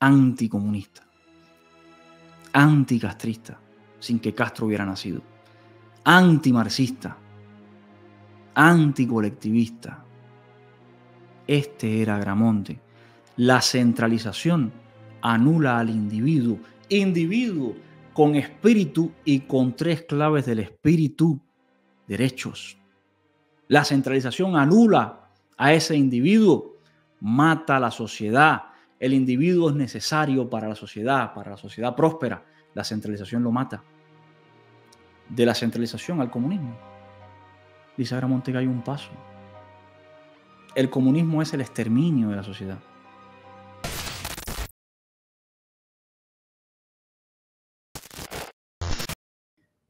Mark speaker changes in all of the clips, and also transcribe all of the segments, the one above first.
Speaker 1: anticomunista, anticastrista, sin que Castro hubiera nacido, antimarxista, anticolectivista. Este era Agramonte. La centralización anula al individuo, individuo con espíritu y con 3 claves del espíritu: derechos. La centralización anula a ese individuo, mata a la sociedad. El individuo es necesario para la sociedad próspera. La centralización lo mata. De la centralización al comunismo, dice Agramonte que hay un paso. El comunismo es el exterminio de la sociedad.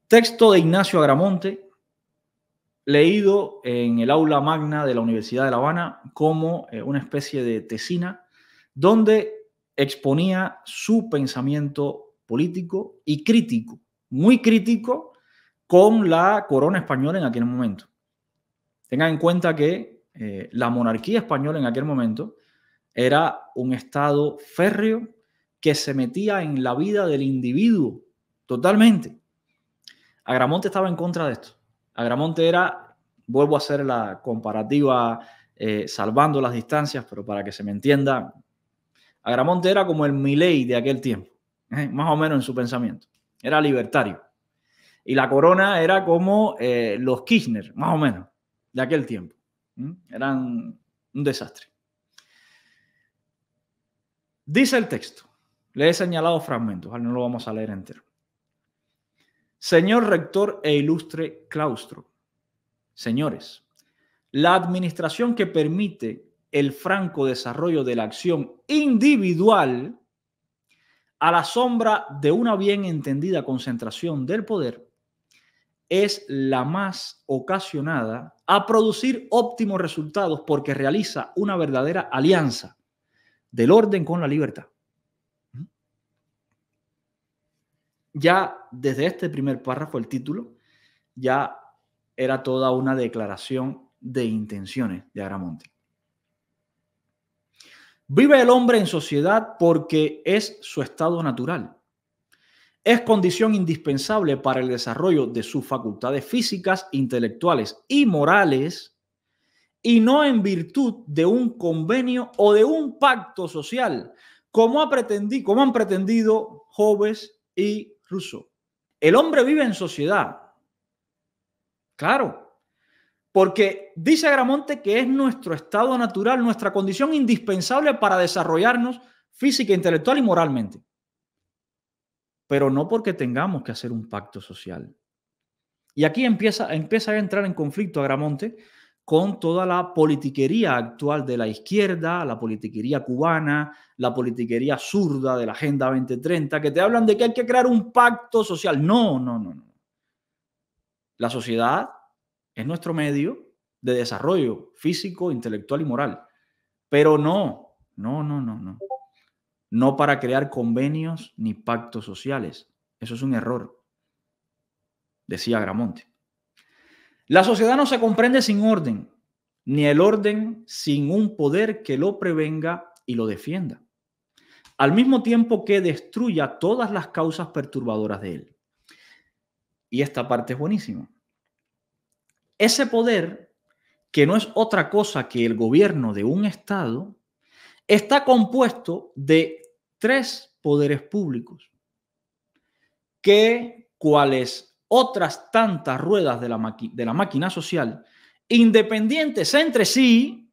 Speaker 1: Texto de Ignacio Agramonte, leído en el aula magna de la Universidad de La Habana como una especie de tesina, donde exponía su pensamiento político y crítico, muy crítico con la corona española en aquel momento. Tengan en cuenta que la monarquía española en aquel momento era un estado férreo que se metía en la vida del individuo totalmente. Agramonte estaba en contra de esto. Agramonte era, vuelvo a hacer la comparativa salvando las distancias, pero para que se me entienda, Agramonte era como el Milei de aquel tiempo, más o menos en su pensamiento. Era libertario. Y la corona era como los Kirchner, más o menos, de aquel tiempo. Eran un desastre. Dice el texto, le he señalado fragmentos, no lo vamos a leer entero. Señor rector e ilustre claustro, señores, la administración que permite el franco desarrollo de la acción individual a la sombra de una bien entendida concentración del poder es la más ocasionada a producir óptimos resultados porque realiza una verdadera alianza del orden con la libertad. Ya desde este primer párrafo, el título, ya era toda una declaración de intenciones de Agramonte. Vive el hombre en sociedad porque es su estado natural. Es condición indispensable para el desarrollo de sus facultades físicas, intelectuales y morales, y no en virtud de un convenio o de un pacto social, como han pretendido Hobbes y Rousseau. El hombre vive en sociedad. Claro, porque dice Agramonte que es nuestro estado natural, nuestra condición indispensable para desarrollarnos física, intelectual y moralmente. Pero no porque tengamos que hacer un pacto social. Y aquí empieza a entrar en conflicto Agramonte con toda la politiquería actual de la izquierda, la politiquería cubana, la politiquería zurda de la Agenda 2030, que te hablan de que hay que crear un pacto social. No. La sociedad es nuestro medio de desarrollo físico, intelectual y moral. Pero no. No para crear convenios ni pactos sociales. Eso es un error, decía Agramonte. La sociedad no se comprende sin orden, ni el orden sin un poder que lo prevenga y lo defienda, al mismo tiempo que destruya todas las causas perturbadoras de él. Y esta parte es buenísima. Ese poder, que no es otra cosa que el gobierno de un Estado, está compuesto de 3 poderes públicos, que, cuales otras tantas ruedas de la máquina social, independientes entre sí,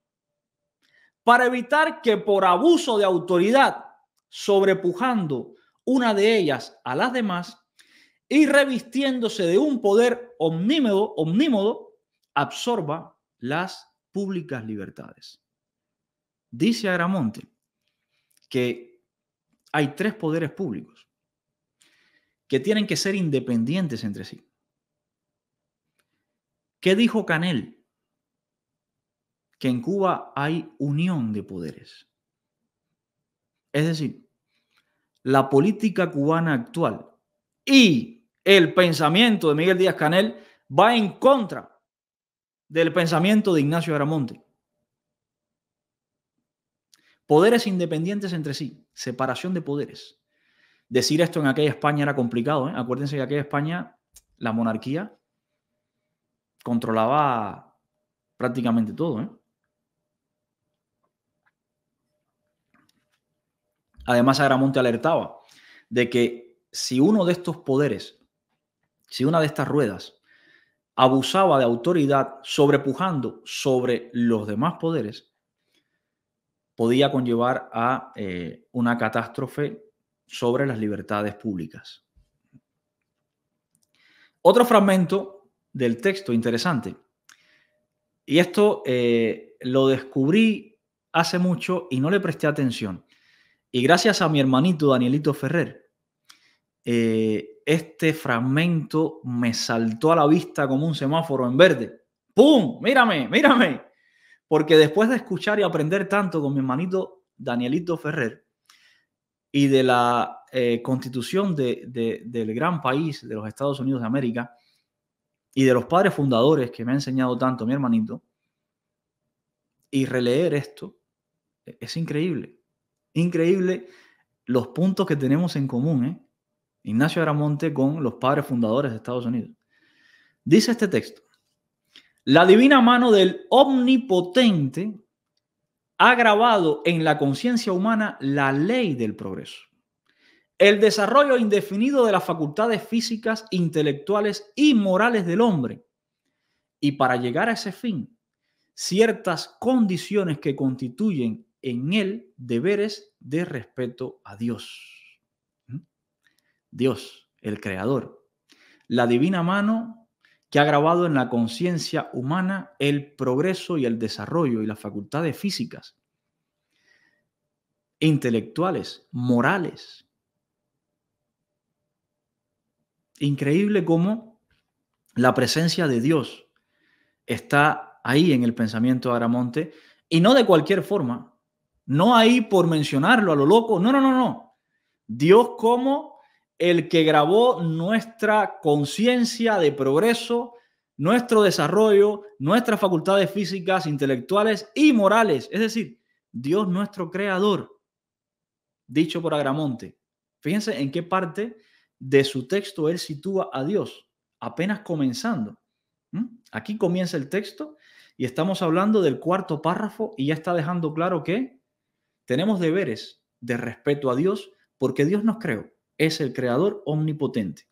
Speaker 1: para evitar que por abuso de autoridad, sobrepujando una de ellas a las demás y revistiéndose de un poder omnímodo, absorba las públicas libertades. Dice Agramonte que hay 3 poderes públicos que tienen que ser independientes entre sí. ¿Qué dijo Canel? Que en Cuba hay unión de poderes. Es decir, la política cubana actual y el pensamiento de Miguel Díaz-Canel va en contra del pensamiento de Ignacio Agramonte. Poderes independientes entre sí, separación de poderes. Decir esto en aquella España era complicado, ¿eh? Acuérdense que en aquella España la monarquía controlaba prácticamente todo, ¿eh? Además, Agramonte alertaba de que si uno de estos poderes, si una de estas ruedas abusaba de autoridad sobrepujando sobre los demás poderes, podía conllevar a una catástrofe sobre las libertades públicas. Otro fragmento del texto interesante, y esto lo descubrí hace mucho y no le presté atención. Y gracias a mi hermanito Danielito Ferrer, este fragmento me saltó a la vista como un semáforo en verde. ¡Pum! ¡Mírame! ¡Mírame! Porque después de escuchar y aprender tanto con mi hermanito Danielito Ferrer y de la constitución del gran país de los Estados Unidos de América y de los padres fundadores que me ha enseñado tanto mi hermanito, y releer esto, es increíble. Increíble los puntos que tenemos en común, ¿eh? Ignacio Agramonte con los padres fundadores de Estados Unidos. Dice este texto: la divina mano del Omnipotente ha grabado en la conciencia humana la ley del progreso, el desarrollo indefinido de las facultades físicas, intelectuales y morales del hombre, y para llegar a ese fin, ciertas condiciones que constituyen en él deberes de respeto a Dios. Dios, el creador, la divina mano que ha grabado en la conciencia humana el progreso y el desarrollo y las facultades físicas, intelectuales, morales. Increíble cómo la presencia de Dios está ahí en el pensamiento de Agramonte, y no de cualquier forma, no ahí por mencionarlo a lo loco, no. Dios como el que grabó nuestra conciencia de progreso, nuestro desarrollo, nuestras facultades físicas, intelectuales y morales. Es decir, Dios nuestro creador, dicho por Agramonte. Fíjense en qué parte de su texto él sitúa a Dios, apenas comenzando. Aquí comienza el texto y estamos hablando del cuarto párrafo y ya está dejando claro que tenemos deberes de respeto a Dios porque Dios nos creó. Es el creador omnipotente.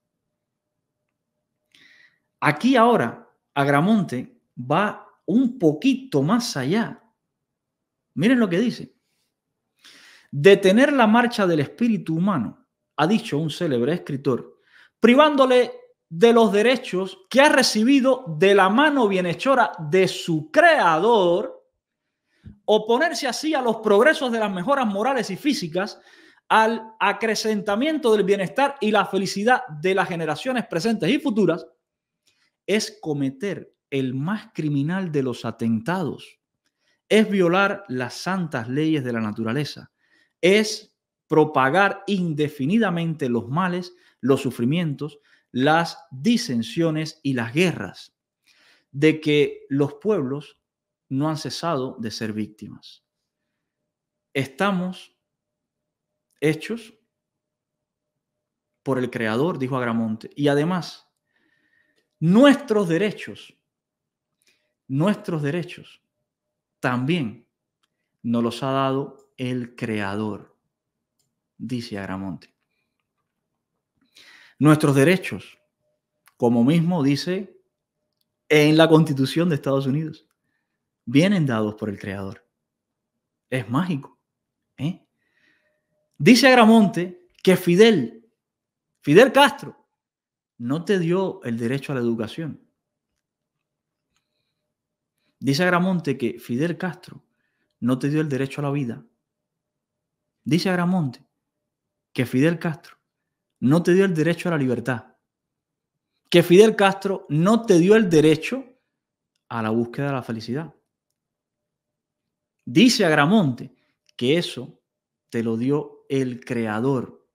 Speaker 1: Aquí ahora Agramonte va un poquito más allá. Miren lo que dice. Detener la marcha del espíritu humano, ha dicho un célebre escritor, privándole de los derechos que ha recibido de la mano bienhechora de su creador, oponerse así a los progresos de las mejoras morales y físicas, al acrecentamiento del bienestar y la felicidad de las generaciones presentes y futuras, es cometer el más criminal de los atentados, es violar las santas leyes de la naturaleza, es propagar indefinidamente los males, los sufrimientos, las disensiones y las guerras, de que los pueblos no han cesado de ser víctimas. Estamos hechos por el Creador, dijo Agramonte, y además nuestros derechos también nos los ha dado el Creador, dice Agramonte. Nuestros derechos, como mismo dice en la Constitución de Estados Unidos, vienen dados por el Creador. Es mágico, ¿eh? Dice Agramonte que Fidel Castro no te dio el derecho a la educación. Dice Agramonte que Fidel Castro no te dio el derecho a la vida. Dice Agramonte que Fidel Castro no te dio el derecho a la libertad. Que Fidel Castro no te dio el derecho a la búsqueda de la felicidad. Dice Agramonte que eso te lo dio el Creador.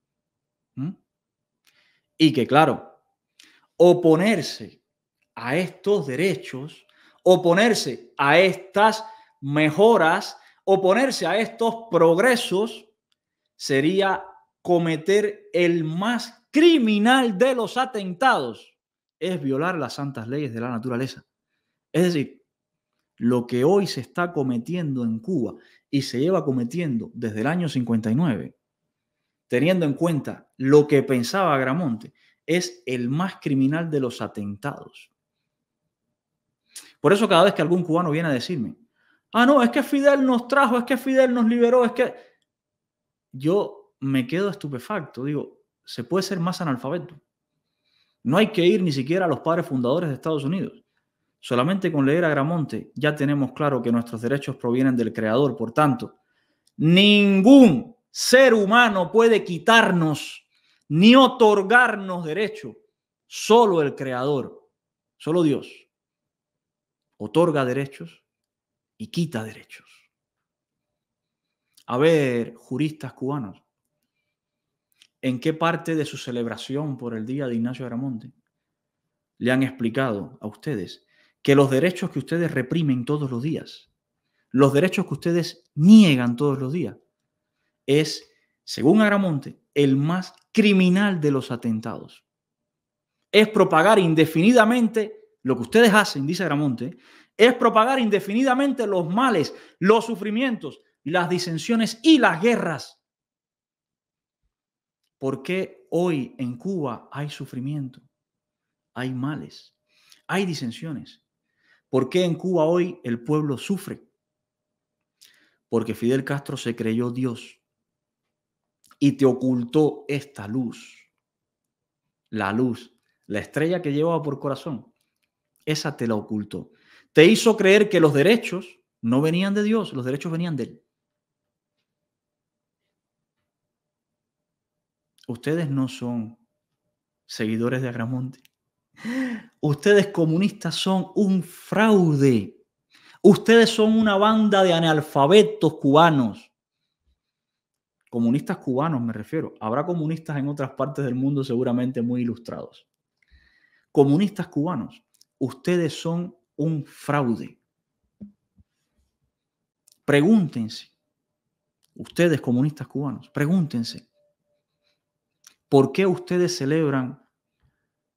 Speaker 1: Y que, claro, oponerse a estos derechos, oponerse a estas mejoras, Oponerse a estos progresos sería cometer el más criminal de los atentados, es violar las santas leyes de la naturaleza. Es decir, lo que hoy se está cometiendo en Cuba y se lleva cometiendo desde el año 59, teniendo en cuenta lo que pensaba Agramonte, es el más criminal de los atentados. Por eso cada vez que algún cubano viene a decirme, no, es que Fidel nos trajo, es que Fidel nos liberó, es que... Yo me quedo estupefacto, digo, se puede ser más analfabeto. No hay que ir ni siquiera a los padres fundadores de Estados Unidos. Solamente con leer a Agramonte ya tenemos claro que nuestros derechos provienen del Creador. Por tanto, ningún ser humano puede quitarnos ni otorgarnos derecho. Solo el Creador, solo Dios, otorga derechos y quita derechos. A ver, juristas cubanos, ¿en qué parte de su celebración por el Día de Ignacio Agramonte le han explicado a ustedes que los derechos que ustedes reprimen todos los días, los derechos que ustedes niegan todos los días, es, según Agramonte, el más criminal de los atentados? Es propagar indefinidamente lo que ustedes hacen, dice Agramonte, es propagar indefinidamente los males, los sufrimientos, las disensiones y las guerras. ¿Por qué hoy en Cuba hay sufrimiento, hay males, hay disensiones? ¿Por qué en Cuba hoy el pueblo sufre? Porque Fidel Castro se creyó Dios y te ocultó esta luz, la estrella que llevaba por corazón, esa te la ocultó. Te hizo creer que los derechos no venían de Dios, los derechos venían de él. Ustedes no son seguidores de Agramonte. Ustedes comunistas son un fraude. Ustedes son una banda de analfabetos cubanos. Comunistas cubanos me refiero. Habrá comunistas en otras partes del mundo seguramente muy ilustrados. Comunistas cubanos, ustedes son un fraude. Pregúntense, ustedes comunistas cubanos, pregúntense, ¿por qué ustedes celebran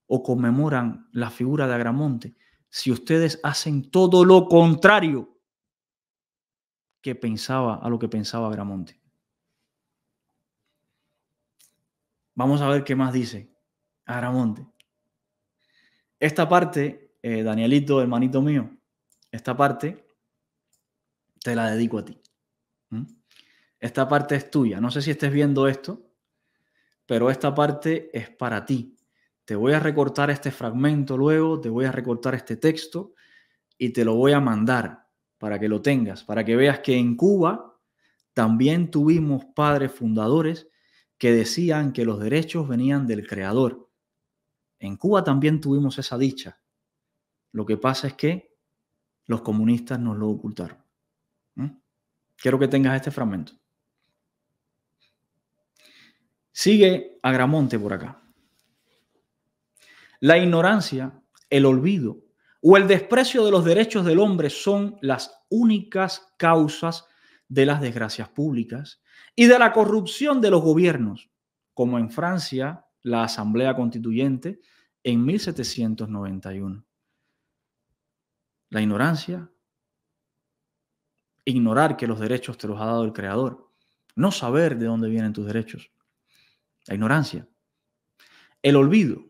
Speaker 1: o conmemoran la figura de Agramonte si ustedes hacen todo lo contrario a lo que pensaba Agramonte? Vamos a ver qué más dice Agramonte. Esta parte, Danielito, hermanito mío, esta parte te la dedico a ti. Esta parte es tuya. No sé si estés viendo esto, pero esta parte es para ti. Te voy a recortar este fragmento luego, te voy a recortar este texto y te lo voy a mandar para que lo tengas, para que veas que en Cuba también tuvimos padres fundadores que decían que los derechos venían del Creador. En Cuba también tuvimos esa dicha. Lo que pasa es que los comunistas nos lo ocultaron. Quiero que tengas este fragmento. Sigue Agramonte por acá. La ignorancia, el olvido o el desprecio de los derechos del hombre son las únicas causas de las desgracias públicas y de la corrupción de los gobiernos, como en Francia, la Asamblea Constituyente en 1791. La ignorancia, ignorar que los derechos te los ha dado el Creador, no saber de dónde vienen tus derechos. La ignorancia, el olvido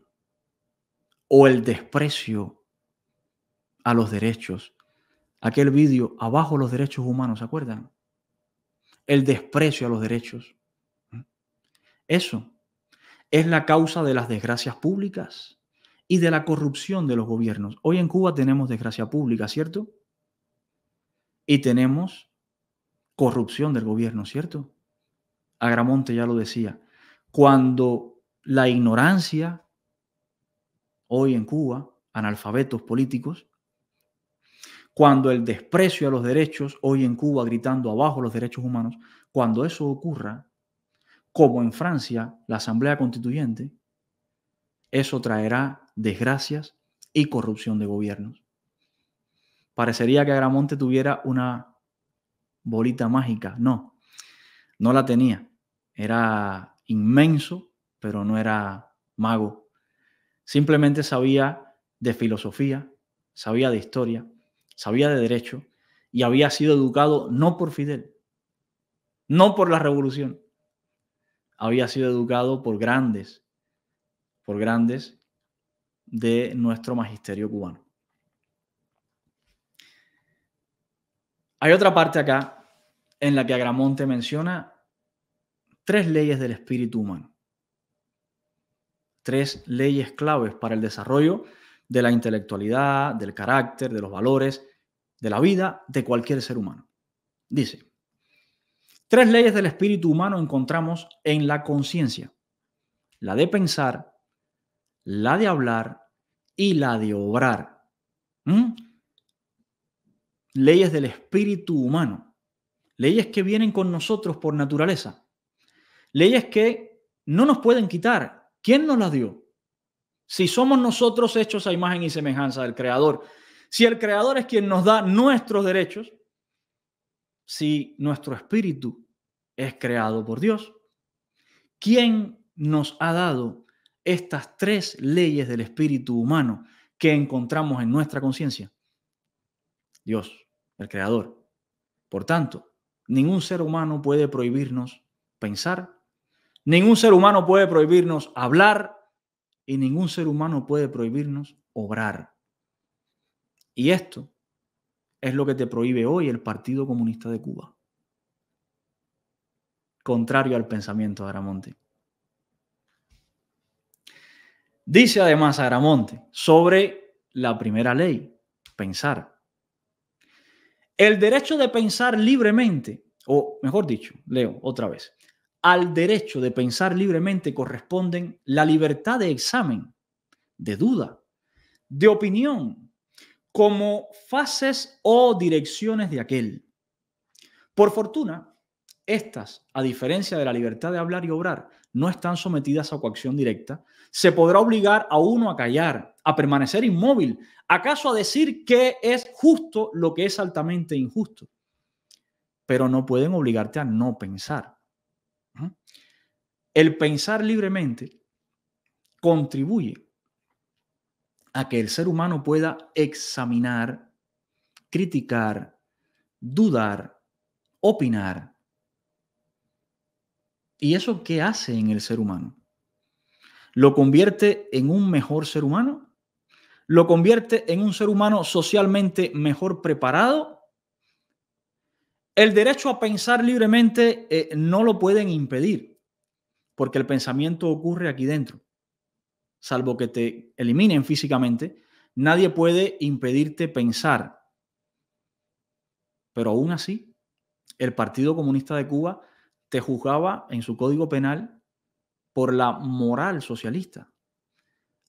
Speaker 1: o el desprecio a los derechos. Aquel vídeo, abajo los derechos humanos, ¿se acuerdan? El desprecio a los derechos. Eso es la causa de las desgracias públicas y de la corrupción de los gobiernos. Hoy en Cuba tenemos desgracia pública, ¿cierto? Y tenemos corrupción del gobierno, ¿cierto? Agramonte ya lo decía. Cuando la ignorancia, hoy en Cuba, analfabetos políticos, cuando el desprecio a los derechos, hoy en Cuba gritando abajo los derechos humanos, cuando eso ocurra, como en Francia, la Asamblea Constituyente, eso traerá desgracias y corrupción de gobiernos. Parecería que Agramonte tuviera una bolita mágica. No, no la tenía. Era inmenso, pero no era mago. Simplemente sabía de filosofía, sabía de historia, sabía de derecho y había sido educado no por Fidel, no por la revolución. Había sido educado por grandes de nuestro magisterio cubano. Hay otra parte acá en la que Agramonte menciona 3 leyes del espíritu humano. 3 leyes claves para el desarrollo de la intelectualidad, del carácter, de los valores, de la vida de cualquier ser humano. Dice, 3 leyes del espíritu humano encontramos en la conciencia: la de pensar, la de hablar y la de obrar. Leyes del espíritu humano. Leyes que vienen con nosotros por naturaleza. Leyes que no nos pueden quitar. ¿Quién nos las dio? Si somos nosotros hechos a imagen y semejanza del Creador, si el Creador es quien nos da nuestros derechos, si nuestro espíritu es creado por Dios, ¿quién nos ha dado estas 3 leyes del espíritu humano que encontramos en nuestra conciencia? Dios, el Creador. Por tanto, ningún ser humano puede prohibirnos pensar, ningún ser humano puede prohibirnos hablar y ningún ser humano puede prohibirnos obrar. Y esto es lo que te prohíbe hoy el Partido Comunista de Cuba, contrario al pensamiento de Agramonte. Dice además Agramonte sobre la primera ley, pensar. El derecho de pensar libremente, o mejor dicho, leo otra vez, al derecho de pensar libremente corresponden la libertad de examen, de duda, de opinión, como fases o direcciones de aquel. Por fortuna, estas, a diferencia de la libertad de hablar y obrar, no están sometidas a coacción directa. Se podrá obligar a uno a callar, a permanecer inmóvil, acaso a decir que es justo lo que es altamente injusto. Pero no pueden obligarte a no pensar. El pensar libremente contribuye a que el ser humano pueda examinar, criticar, dudar, opinar. ¿Y eso qué hace en el ser humano? ¿Lo convierte en un mejor ser humano? ¿Lo convierte en un ser humano socialmente mejor preparado? El derecho a pensar libremente no lo pueden impedir, porque el pensamiento ocurre aquí dentro. Salvo que te eliminen físicamente, nadie puede impedirte pensar. Pero aún así, el Partido Comunista de Cuba te juzgaba en su código penal por la moral socialista.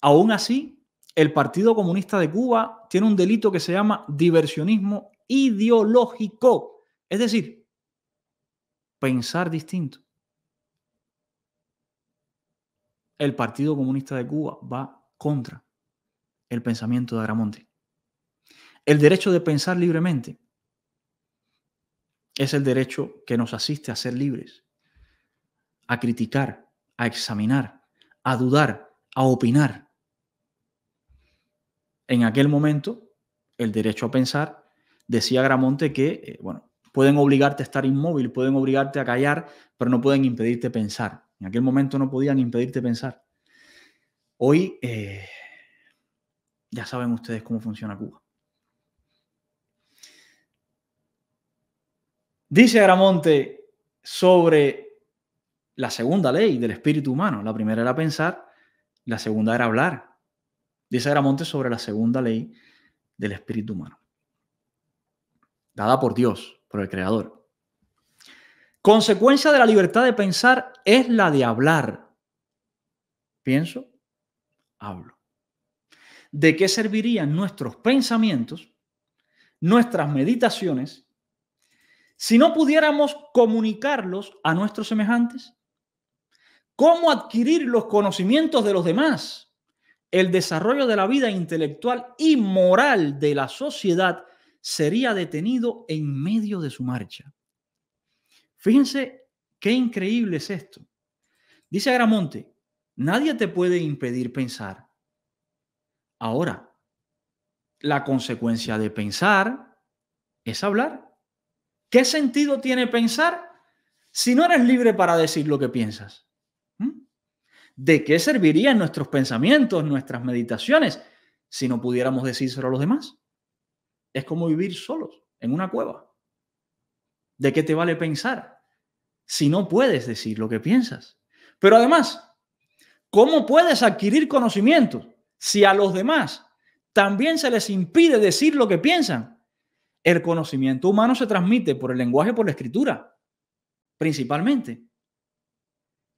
Speaker 1: Aún así, el Partido Comunista de Cuba tiene un delito que se llama diversionismo ideológico, es decir, pensar distinto. El Partido Comunista de Cuba va contra el pensamiento de Agramonte. El derecho de pensar libremente es el derecho que nos asiste a ser libres, a criticar, a examinar, a dudar, a opinar. En aquel momento, el derecho a pensar, decía Agramonte que, pueden obligarte a estar inmóvil, pueden obligarte a callar, pero no pueden impedirte pensar. En aquel momento no podían impedirte pensar. Hoy, ya saben ustedes cómo funciona Cuba. Dice Agramonte sobre la segunda ley del espíritu humano. La primera era pensar, la segunda era hablar. Dice Agramonte sobre la segunda ley del espíritu humano, dada por Dios, por el Creador. Consecuencia de la libertad de pensar es la de hablar. Pienso, hablo. ¿De qué servirían nuestros pensamientos, nuestras meditaciones, si no pudiéramos comunicarlos a nuestros semejantes? ¿Cómo adquirir los conocimientos de los demás? El desarrollo de la vida intelectual y moral de la sociedad sería detenido en medio de su marcha. Fíjense qué increíble es esto. Dice Agramonte, nadie te puede impedir pensar. Ahora, la consecuencia de pensar es hablar. ¿Qué sentido tiene pensar si no eres libre para decir lo que piensas? ¿Mm? ¿De qué servirían nuestros pensamientos, nuestras meditaciones, si no pudiéramos decírselo a los demás? Es como vivir solos en una cueva. ¿De qué te vale pensar si no puedes decir lo que piensas? Pero además, ¿cómo puedes adquirir conocimiento si a los demás también se les impide decir lo que piensan? El conocimiento humano se transmite por el lenguaje, por la escritura, principalmente.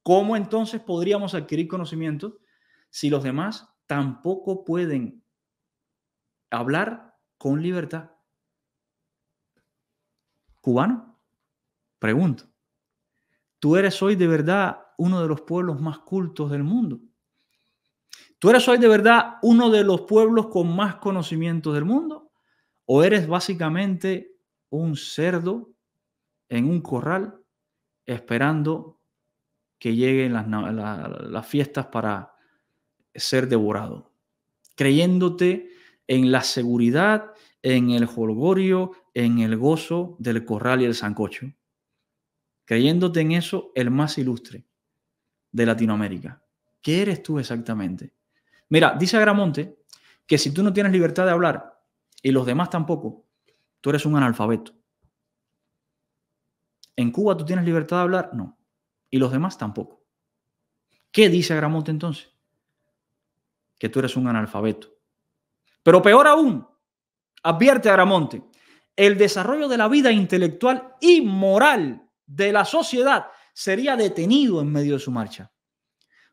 Speaker 1: ¿Cómo entonces podríamos adquirir conocimiento si los demás tampoco pueden hablar con libertad? ¿Cubano? Pregunto. ¿Tú eres hoy de verdad uno de los pueblos más cultos del mundo? ¿Tú eres hoy de verdad uno de los pueblos con más conocimientos del mundo? ¿O eres básicamente un cerdo en un corral esperando que lleguen las fiestas para ser devorado? Creyéndote en la seguridad, en el jolgorio, en el gozo del corral y el sancocho. Creyéndote en eso el más ilustre de Latinoamérica. ¿Qué eres tú exactamente? Mira, dice Agramonte que si tú no tienes libertad de hablar y los demás tampoco, tú eres un analfabeto. ¿En Cuba tú tienes libertad de hablar? No. Y los demás tampoco. ¿Qué dice Agramonte entonces? Que tú eres un analfabeto. Pero peor aún, advierte Agramonte, el desarrollo de la vida intelectual y moral de la sociedad sería detenido en medio de su marcha.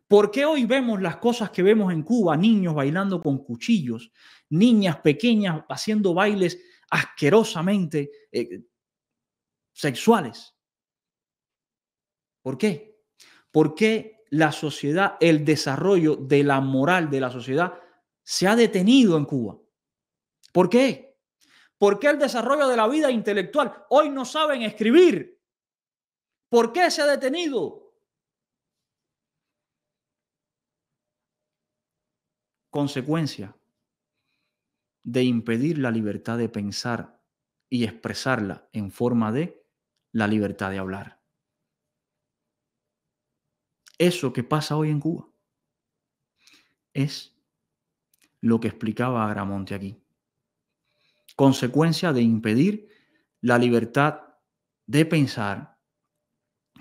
Speaker 1: ¿Por qué hoy vemos las cosas que vemos en Cuba? Niños bailando con cuchillos, niñas pequeñas haciendo bailes asquerosamente sexuales. ¿Por qué? ¿Por qué la sociedad, el desarrollo de la moral de la sociedad se ha detenido en Cuba? ¿Por qué? ¿Por qué el desarrollo de la vida intelectual? Hoy no saben escribir. ¿Por qué se ha detenido? Consecuencia de impedir la libertad de pensar y expresarla en forma de la libertad de hablar. Eso que pasa hoy en Cuba es lo que explicaba Agramonte aquí. Consecuencia de impedir la libertad de pensar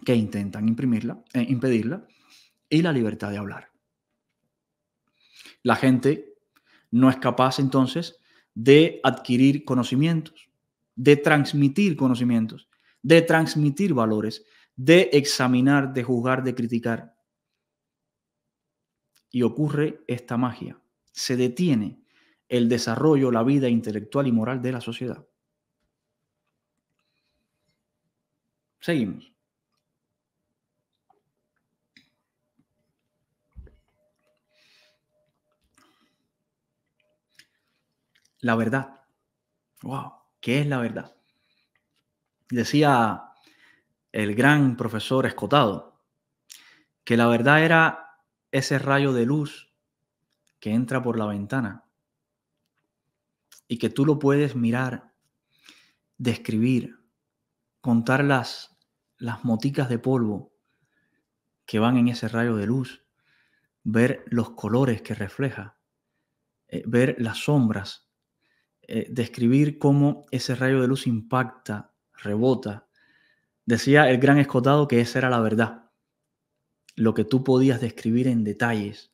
Speaker 1: que intentan impedirla y la libertad de hablar. La gente no es capaz entonces de adquirir conocimientos, de transmitir conocimientos, de transmitir valores, de examinar, de juzgar, de criticar. Y ocurre esta magia. Se detiene el desarrollo, la vida intelectual y moral de la sociedad. Seguimos. La verdad. Wow, ¿qué es la verdad? Decía el gran profesor Escotado que la verdad era ese rayo de luz que entra por la ventana y que tú lo puedes mirar, describir, contar las moticas de polvo que van en ese rayo de luz, ver los colores que refleja, ver las sombras, describir cómo ese rayo de luz impacta, rebota. Decía el gran Escotado que esa era la verdad, lo que tú podías describir en detalles.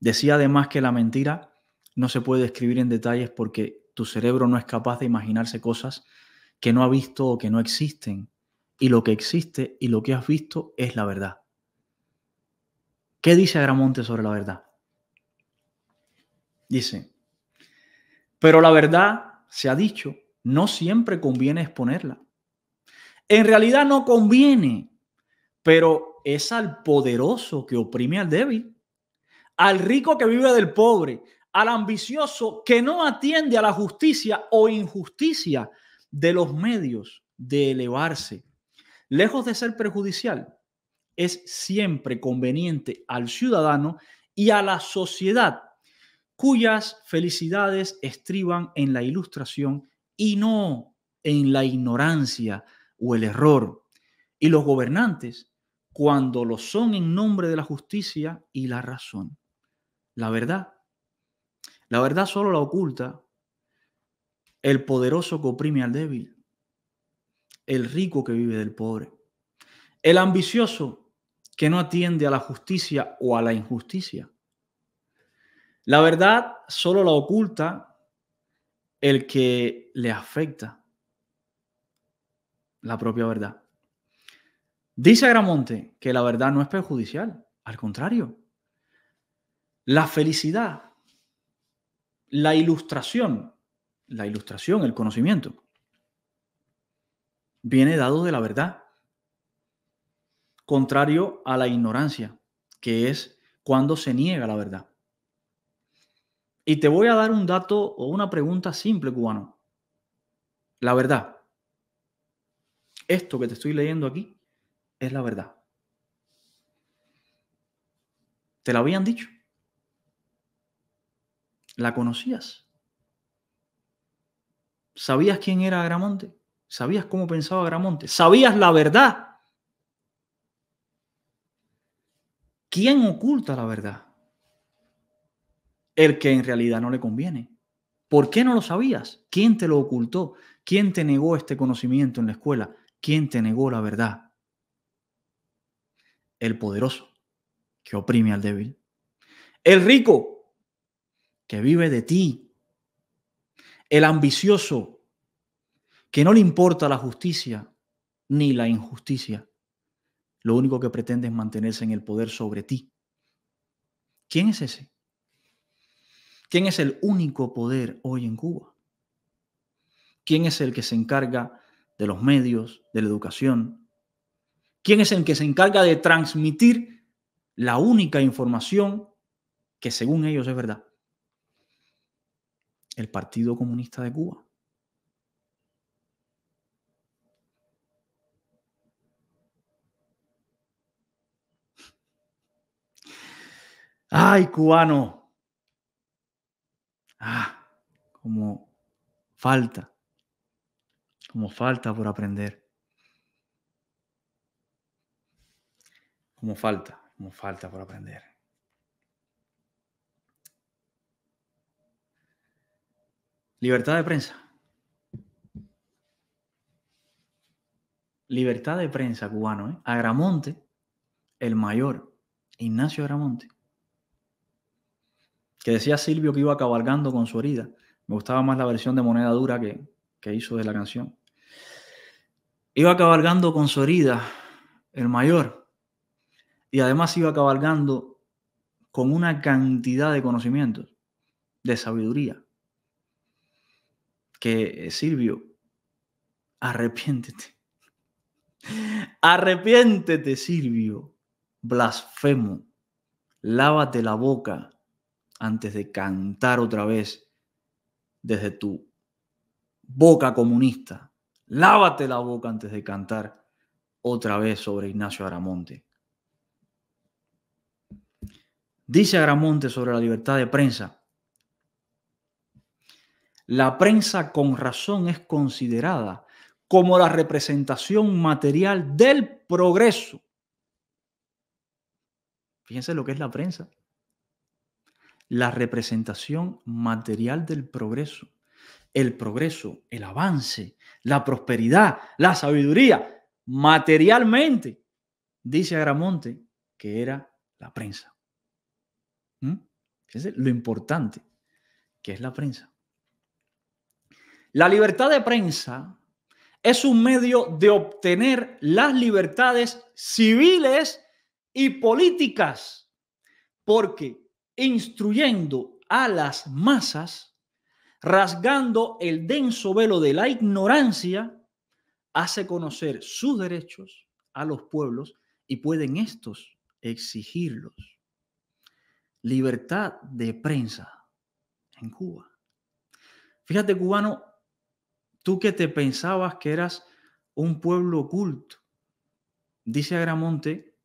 Speaker 1: Decía además que la mentira no se puede describir en detalles porque tu cerebro no es capaz de imaginarse cosas que no ha visto o que no existen. Y lo que existe y lo que has visto es la verdad. ¿Qué dice Agramonte sobre la verdad? Dice, pero la verdad, se ha dicho, no siempre conviene exponerla. En realidad no conviene, pero es al poderoso que oprime al débil, al rico que vive del pobre, al ambicioso que no atiende a la justicia o injusticia de los medios de elevarse. lejos de ser perjudicial, es siempre conveniente al ciudadano y a la sociedad, cuyas felicidades estriban en la ilustración y no en la ignorancia o el error. Y los gobernantes, cuando lo son en nombre de la justicia y la razón. La verdad, la verdad solo la oculta el poderoso que oprime al débil, el rico que vive del pobre, el ambicioso que no atiende a la justicia o a la injusticia. La verdad solo la oculta el que le afecta la propia verdad. Dice Agramonte que la verdad no es perjudicial, al contrario. La felicidad, la ilustración, el conocimiento, viene dado de la verdad, contrario a la ignorancia, que es cuando se niega la verdad. Y te voy a dar un dato o una pregunta simple, cubano. La verdad, esto que te estoy leyendo aquí, es la verdad. ¿Te la habían dicho? ¿La conocías? ¿Sabías quién era Agramonte? ¿Sabías cómo pensaba Agramonte? ¿Sabías la verdad? ¿Quién oculta la verdad? El que en realidad no le conviene. ¿Por qué no lo sabías? ¿Quién te lo ocultó? ¿Quién te negó este conocimiento en la escuela? ¿Quién te negó la verdad? El poderoso, que oprime al débil. El rico, que vive de ti. El ambicioso, que no le importa la justicia ni la injusticia. Lo único que pretende es mantenerse en el poder sobre ti. ¿Quién es ese? ¿Quién es el único poder hoy en Cuba? ¿Quién es el que se encarga de los medios, de la educación? ¿Quién es el que se encarga de transmitir la única información que según ellos es verdad? El Partido Comunista de Cuba. ¡Ay, cubano! ¡Ah! Como falta, como falta por aprender. Como falta por aprender. Libertad de prensa. Libertad de prensa, cubano, ¿eh? Agramonte, el mayor, Ignacio Agramonte, que decía Silvio que iba cabalgando con su herida. Me gustaba más la versión de Moneda Dura que hizo de la canción. Iba cabalgando con su herida, el mayor, y además iba cabalgando con una cantidad de conocimientos, de sabiduría, que Silvio, arrepiéntete. Arrepiéntete, Silvio, blasfemo. Lávate la boca antes de cantar otra vez desde tu boca comunista. Lávate la boca antes de cantar otra vez sobre Ignacio Agramonte. Dice Agramonte sobre la libertad de prensa. La prensa con razón es considerada como la representación material del progreso. Fíjense lo que es la prensa. La representación material del progreso. El progreso, el avance, la prosperidad, la sabiduría, materialmente, dice Agramonte, que era la prensa. Fíjense lo importante que es la prensa. La libertad de prensa es un medio de obtener las libertades civiles y políticas, porque instruyendo a las masas, rasgando el denso velo de la ignorancia, hace conocer sus derechos a los pueblos y pueden estos exigirlos. Libertad de prensa en Cuba. Fíjate, cubano, tú que te pensabas que eras un pueblo oculto, Dice Agramonte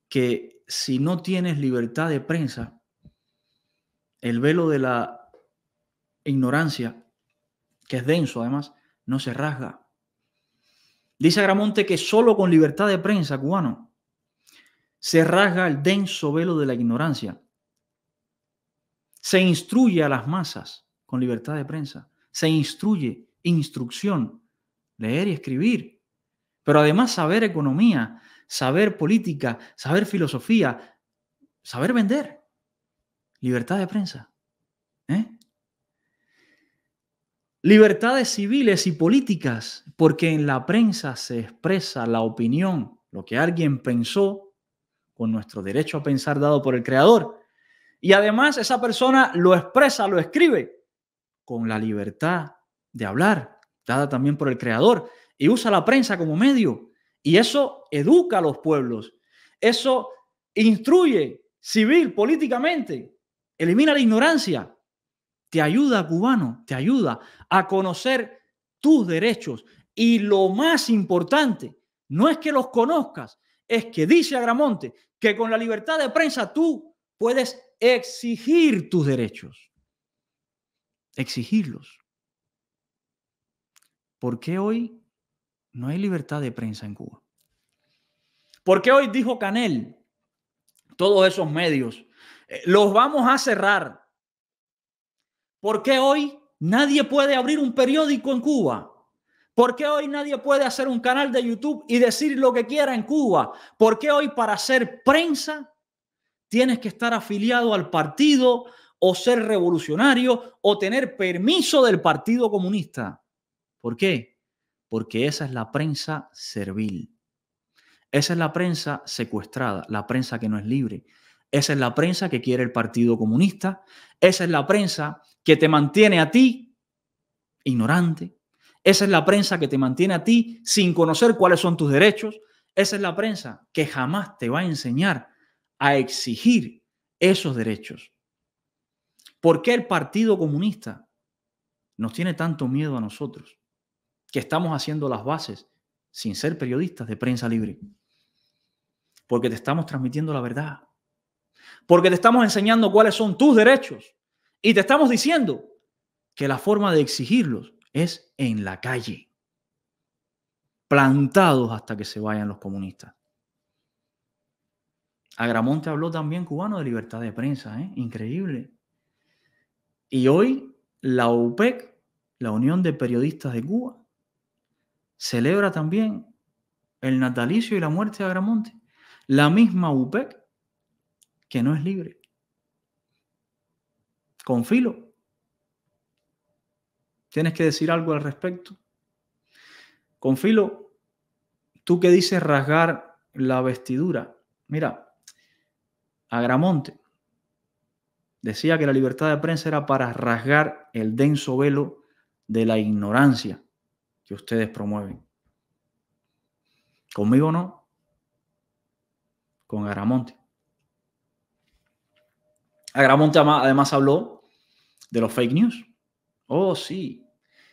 Speaker 1: que si no tienes libertad de prensa, el velo de la ignorancia, que es denso además, no se rasga. Dice Agramonte que solo con libertad de prensa, cubano, se rasga el denso velo de la ignorancia. Se instruye a las masas con libertad de prensa. Se instruye, instrucción, leer y escribir. Pero además saber economía, saber política, saber filosofía, saber vender. Libertad de prensa. Libertades civiles y políticas, porque en la prensa se expresa la opinión, lo que alguien pensó, con nuestro derecho a pensar dado por el Creador. Y además esa persona lo expresa, lo escribe, con la libertad de hablar, dada también por el Creador, y usa la prensa como medio. Y eso educa a los pueblos. Eso instruye civil, políticamente. Elimina la ignorancia. Te ayuda, cubano, te ayuda a conocer tus derechos. Y lo más importante, no es que los conozcas, es que dice Agramonte que con la libertad de prensa tú puedes exigir tus derechos. Exigirlos. ¿Por qué hoy no hay libertad de prensa en Cuba? ¿Por qué hoy, dijo Canel, todos esos medios los vamos a cerrar? ¿Por qué hoy nadie puede abrir un periódico en Cuba? ¿Por qué hoy nadie puede hacer un canal de YouTube y decir lo que quiera en Cuba? ¿Por qué hoy para hacer prensa tienes que estar afiliado al partido o ser revolucionario o tener permiso del Partido Comunista? ¿Por qué? Porque esa es la prensa servil. Esa es la prensa secuestrada, la prensa que no es libre. Esa es la prensa que quiere el Partido Comunista. Esa es la prensa que te mantiene a ti ignorante. Esa es la prensa que te mantiene a ti sin conocer cuáles son tus derechos. Esa es la prensa que jamás te va a enseñar a exigir esos derechos. ¿Por qué el Partido Comunista nos tiene tanto miedo a nosotros? Que estamos haciendo las bases, sin ser periodistas, de prensa libre. Porque te estamos transmitiendo la verdad. Porque te estamos enseñando cuáles son tus derechos. Y te estamos diciendo que la forma de exigirlos es en la calle. Plantados hasta que se vayan los comunistas. Agramonte habló también, cubano, de libertad de prensa. Increíble. Y hoy la UPEC, la Unión de Periodistas de Cuba, celebra también el natalicio y la muerte de Agramonte. La misma UPEC que no es libre. Confilo, ¿tienes que decir algo al respecto? Confilo, tú que dices rasgar la vestidura. Mira, Agramonte decía que la libertad de prensa era para rasgar el denso velo de la ignorancia que ustedes promueven. Conmigo no, con Agramonte. Agramonte además habló de los fake news. Oh, sí.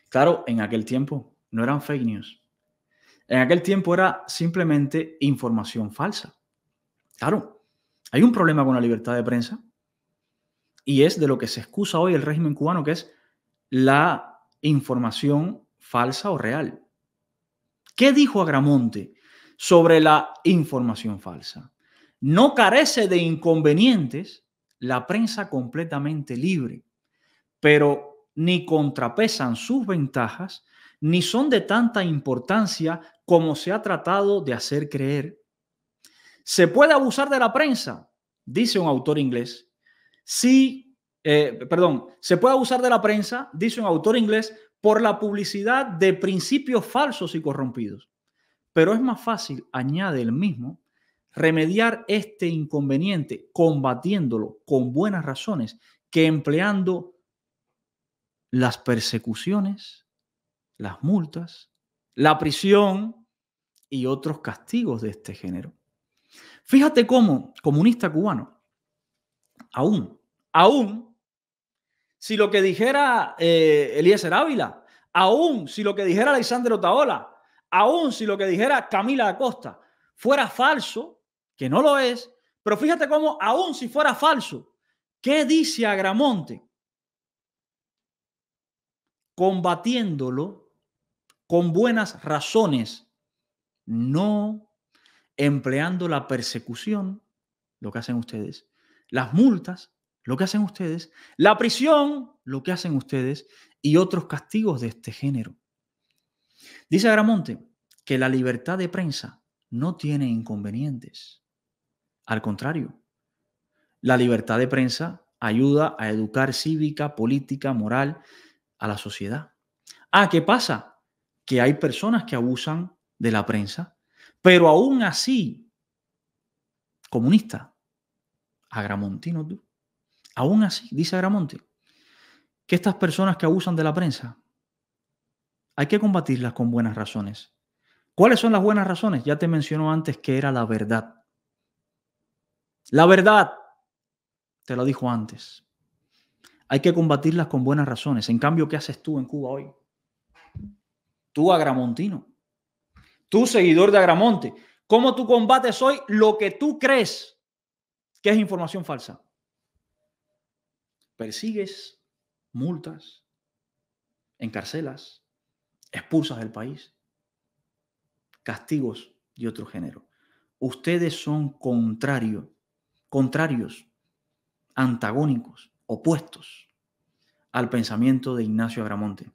Speaker 1: Claro, en aquel tiempo no eran fake news. En aquel tiempo era simplemente información falsa. Claro, hay un problema con la libertad de prensa y es de lo que se excusa hoy el régimen cubano, que es la información falsa o real. ¿Qué dijo Agramonte sobre la información falsa? No carece de inconvenientes la prensa completamente libre, pero ni contrapesan sus ventajas, ni son de tanta importancia como se ha tratado de hacer creer. Se puede abusar de la prensa, dice un autor inglés. Se puede abusar de la prensa, dice un autor inglés, por la publicidad de principios falsos y corrompidos. Pero es más fácil, añade el mismo, remediar este inconveniente combatiéndolo con buenas razones que empleando las persecuciones, las multas, la prisión y otros castigos de este género. Fíjate cómo, comunista cubano, aún, si lo que dijera Eliezer Ávila, aún si lo que dijera Alexandre Otaola, aún si lo que dijera Camila Acosta fuera falso, que no lo es, pero fíjate cómo, aún si fuera falso, ¿qué dice Agramonte? Combatiéndolo con buenas razones, no empleando la persecución, lo que hacen ustedes, las multas, lo que hacen ustedes, la prisión, lo que hacen ustedes, y otros castigos de este género. Dice Agramonte que la libertad de prensa no tiene inconvenientes. Al contrario, la libertad de prensa ayuda a educar cívica, política, moral a la sociedad. Ah, ¿qué pasa? Que hay personas que abusan de la prensa, pero aún así, comunista, agramontino tú, aún así, dice Agramonte, que estas personas que abusan de la prensa hay que combatirlas con buenas razones. ¿Cuáles son las buenas razones? Ya te mencionó antes que era la verdad. La verdad, te lo dijo antes. Hay que combatirlas con buenas razones. En cambio, ¿qué haces tú en Cuba hoy? Tú, agramontino. Tú, seguidor de Agramonte. ¿Cómo tú combates hoy lo que tú crees que es información falsa? Persigues, multas, encarcelas, expulsas del país, castigos de otro género. Ustedes son contrarios, antagónicos, opuestos al pensamiento de Ignacio Agramonte.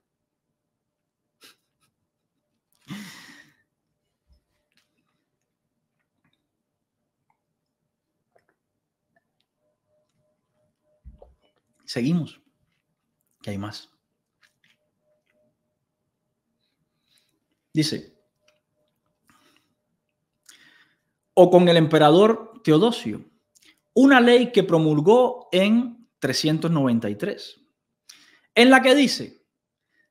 Speaker 1: Seguimos, que hay más. Dice, o con el emperador Teodosio, una ley que promulgó en 393, en la que dice,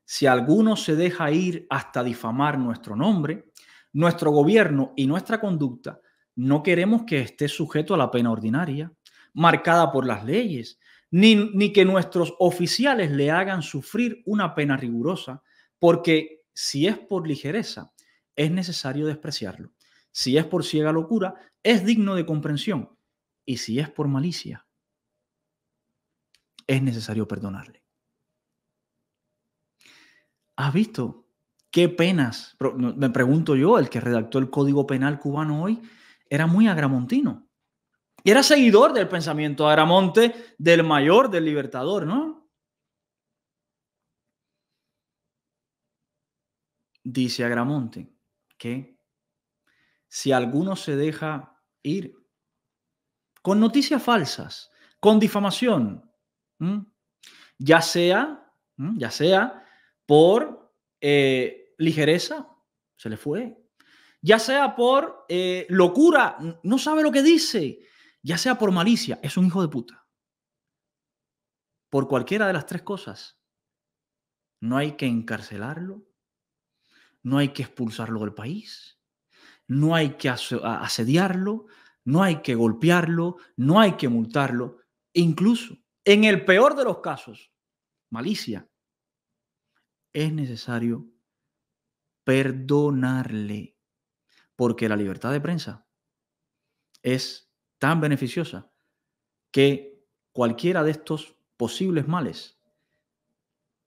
Speaker 1: si alguno se deja ir hasta difamar nuestro nombre, nuestro gobierno y nuestra conducta, no queremos que esté sujeto a la pena ordinaria, marcada por las leyes, ni que nuestros oficiales le hagan sufrir una pena rigurosa, porque si es por ligereza, es necesario despreciarlo. Si es por ciega locura, es digno de comprensión. Y si es por malicia, es necesario perdonarle. ¿Has visto qué penas? Me pregunto yo, el que redactó el Código Penal cubano hoy era muy agramontino. Y era seguidor del pensamiento de Agramonte, del mayor, del libertador, ¿no? Dice Agramonte que si alguno se deja ir con noticias falsas, con difamación, ya sea por ligereza, se le fue, ya sea por locura, no sabe lo que dice, ya sea por malicia, es un hijo de puta. Por cualquiera de las tres cosas, no hay que encarcelarlo, no hay que expulsarlo del país, no hay que asediarlo, no hay que golpearlo, no hay que multarlo. Incluso, en el peor de los casos, malicia, es necesario perdonarle, porque la libertad de prensa es tan beneficiosa que cualquiera de estos posibles males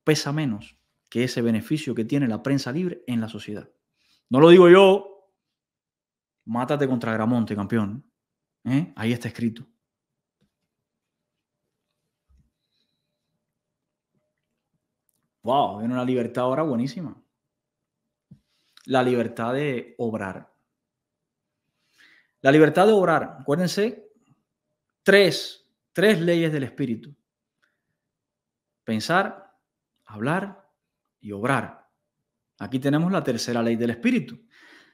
Speaker 1: pesa menos que ese beneficio que tiene la prensa libre en la sociedad. No lo digo yo, mátate contra Agramonte, campeón. Ahí está escrito. Wow, viene una libertad ahora buenísima. La libertad de obrar. La libertad de obrar, acuérdense, tres leyes del espíritu. Pensar, hablar y obrar. Aquí tenemos la tercera ley del espíritu.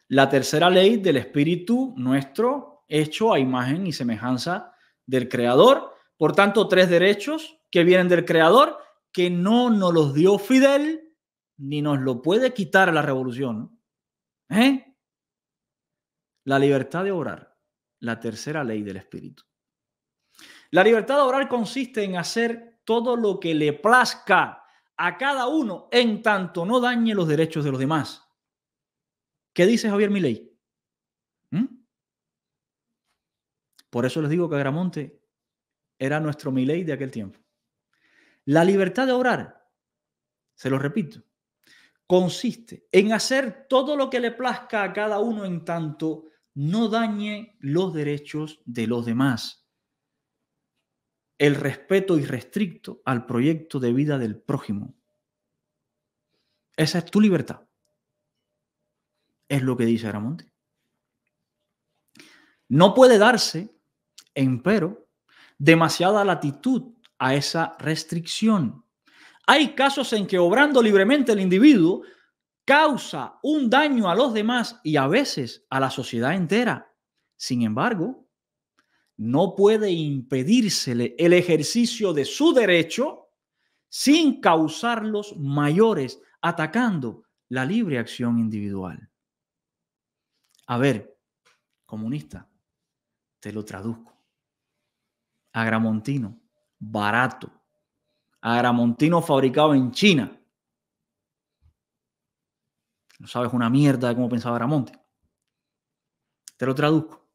Speaker 1: La tercera ley del espíritu nuestro, hecho a imagen y semejanza del Creador. Por tanto, tres derechos que vienen del Creador, que no nos los dio Fidel, ni nos lo puede quitar la revolución. La libertad de obrar, la tercera ley del espíritu. La libertad de obrar consiste en hacer todo lo que le plazca a cada uno en tanto no dañe los derechos de los demás. ¿Qué dice Javier Milei? Por eso les digo que Agramonte era nuestro Milei de aquel tiempo. La libertad de obrar, se lo repito, consiste en hacer todo lo que le plazca a cada uno en tanto no dañe los derechos de los demás. El respeto irrestricto al proyecto de vida del prójimo. Esa es tu libertad. Es lo que dice Agramonte. No puede darse, empero, demasiada latitud a esa restricción. Hay casos en que obrando libremente el individuo causa un daño a los demás y a veces a la sociedad entera. Sin embargo, no puede impedírsele el ejercicio de su derecho sin causarlos mayores, atacando la libre acción individual. A ver, comunista, te lo traduzco. Agramontino, barato. Agramontino fabricado en China. No sabes una mierda de cómo pensaba Agramonte. Te lo traduzco.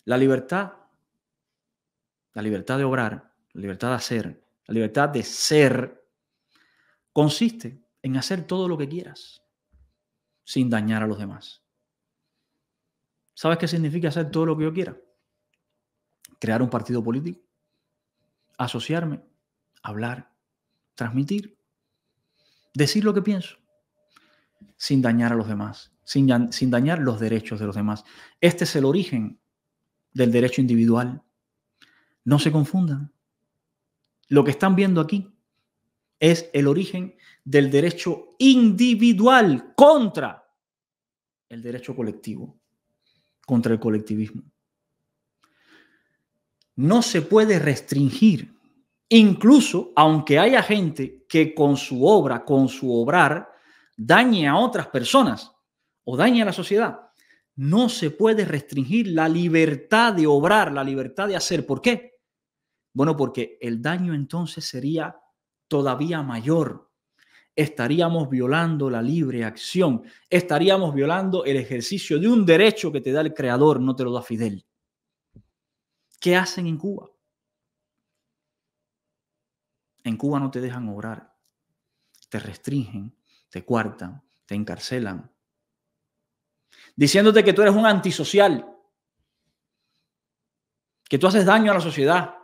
Speaker 1: La libertad de obrar, la libertad de hacer, la libertad de ser, consiste en hacer todo lo que quieras sin dañar a los demás. ¿Sabes qué significa hacer todo lo que yo quiera? Crear un partido político, asociarme, hablar, transmitir, decir lo que pienso, sin dañar a los demás, sin dañar los derechos de los demás. Este es el origen del derecho individual. No se confundan. Lo que están viendo aquí es el origen del derecho individual contra el derecho colectivo, contra el colectivismo. No se puede restringir, incluso aunque haya gente que con su obra, con su obrar, dañe a otras personas o dañe a la sociedad. No se puede restringir la libertad de obrar, la libertad de hacer. ¿Por qué? Bueno, porque el daño entonces sería todavía mayor. Estaríamos violando la libre acción. Estaríamos violando el ejercicio de un derecho que te da el Creador, no te lo da Fidel. ¿Qué hacen en Cuba? En Cuba no te dejan obrar. Te restringen, te coartan, te encarcelan. Diciéndote que tú eres un antisocial. Que tú haces daño a la sociedad.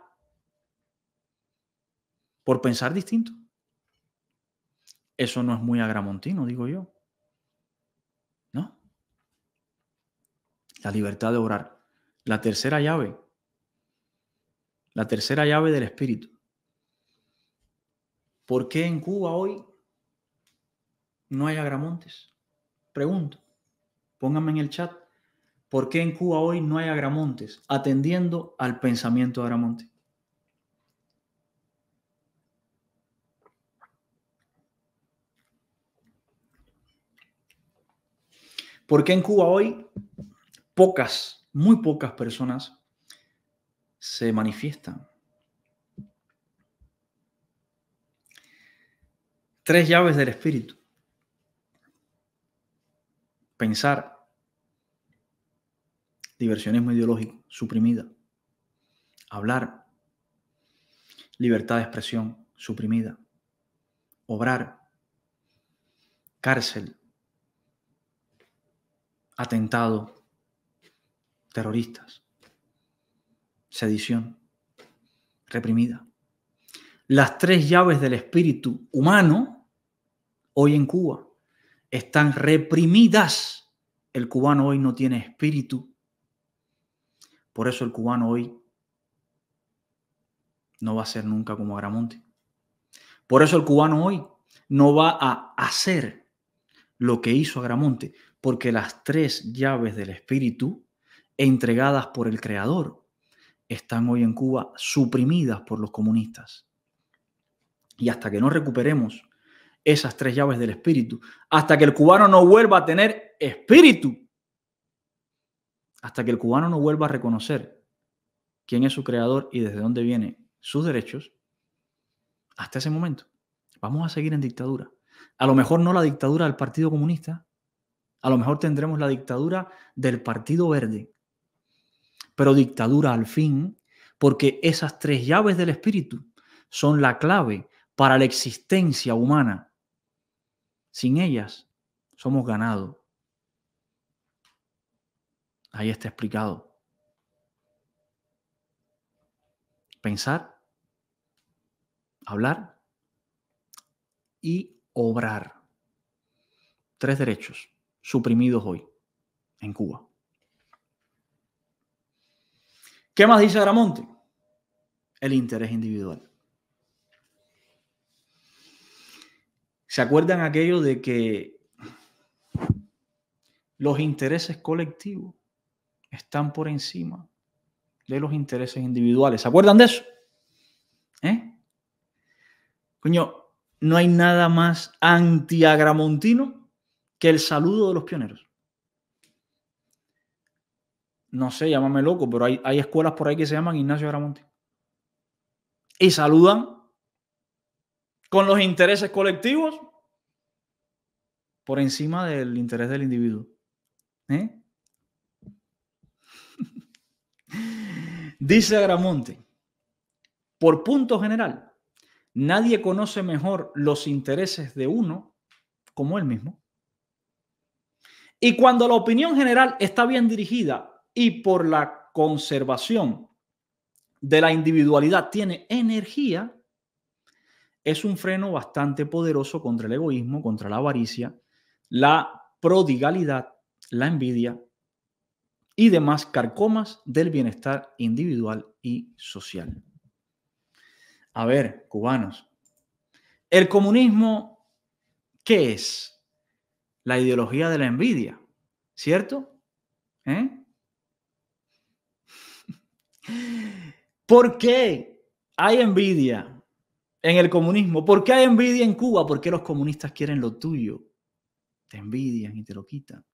Speaker 1: Por pensar distinto. Eso no es muy agramontino, digo yo. ¿No? La libertad de obrar. La tercera llave. La tercera llave del espíritu. ¿Por qué en Cuba hoy no hay agramontes? Pregunto. Pónganme en el chat. ¿Por qué en Cuba hoy no hay agramontes? Atendiendo al pensamiento de Agramonte. ¿Por qué en Cuba hoy muy pocas personas se manifiestan? 3 llaves del espíritu. Pensar. Diversionismo ideológico, suprimida. Hablar. Libertad de expresión, suprimida. Obrar. Cárcel. Atentado. Terroristas. Sedición. Reprimida. Las 3 llaves del espíritu humano hoy en Cuba están reprimidas. El cubano hoy no tiene espíritu. Por eso el cubano hoy no va a ser nunca como Agramonte. Por eso el cubano hoy no va a hacer lo que hizo Agramonte, porque las 3 llaves del espíritu entregadas por el Creador están hoy en Cuba suprimidas por los comunistas. Y hasta que no recuperemos esas 3 llaves del espíritu, hasta que el cubano no vuelva a tener espíritu, hasta que el cubano no vuelva a reconocer quién es su creador y desde dónde vienen sus derechos, hasta ese momento vamos a seguir en dictadura. A lo mejor no la dictadura del Partido Comunista, a lo mejor tendremos la dictadura del Partido Verde. pero dictadura al fin, porque esas tres llaves del espíritu son la clave para la existencia humana. Sin ellas, somos ganado. Ahí está explicado. Pensar, hablar y obrar. 3 derechos suprimidos hoy en Cuba. ¿Qué más dice Agramonte? El interés individual. ¿Se acuerdan aquello de que los intereses colectivos están por encima de los intereses individuales? ¿Se acuerdan de eso? Coño, no hay nada más antiagramontino que el saludo de los pioneros. No sé, llámame loco, pero hay escuelas por ahí que se llaman Ignacio Agramonte. Y saludan con los intereses colectivos por encima del interés del individuo. Dice Agramonte, por punto general, nadie conoce mejor los intereses de uno como él mismo. Y cuando la opinión general está bien dirigida y por la conservación de la individualidad tiene energía, es un freno bastante poderoso contra el egoísmo, contra la avaricia, la prodigalidad, la envidia y demás carcomas del bienestar individual y social. A ver, cubanos, el comunismo, ¿qué es? La ideología de la envidia, ¿cierto? ¿Por qué hay envidia en el comunismo? ¿Por qué hay envidia en Cuba? ¿Por qué los comunistas quieren lo tuyo? Te envidian y te lo quitan.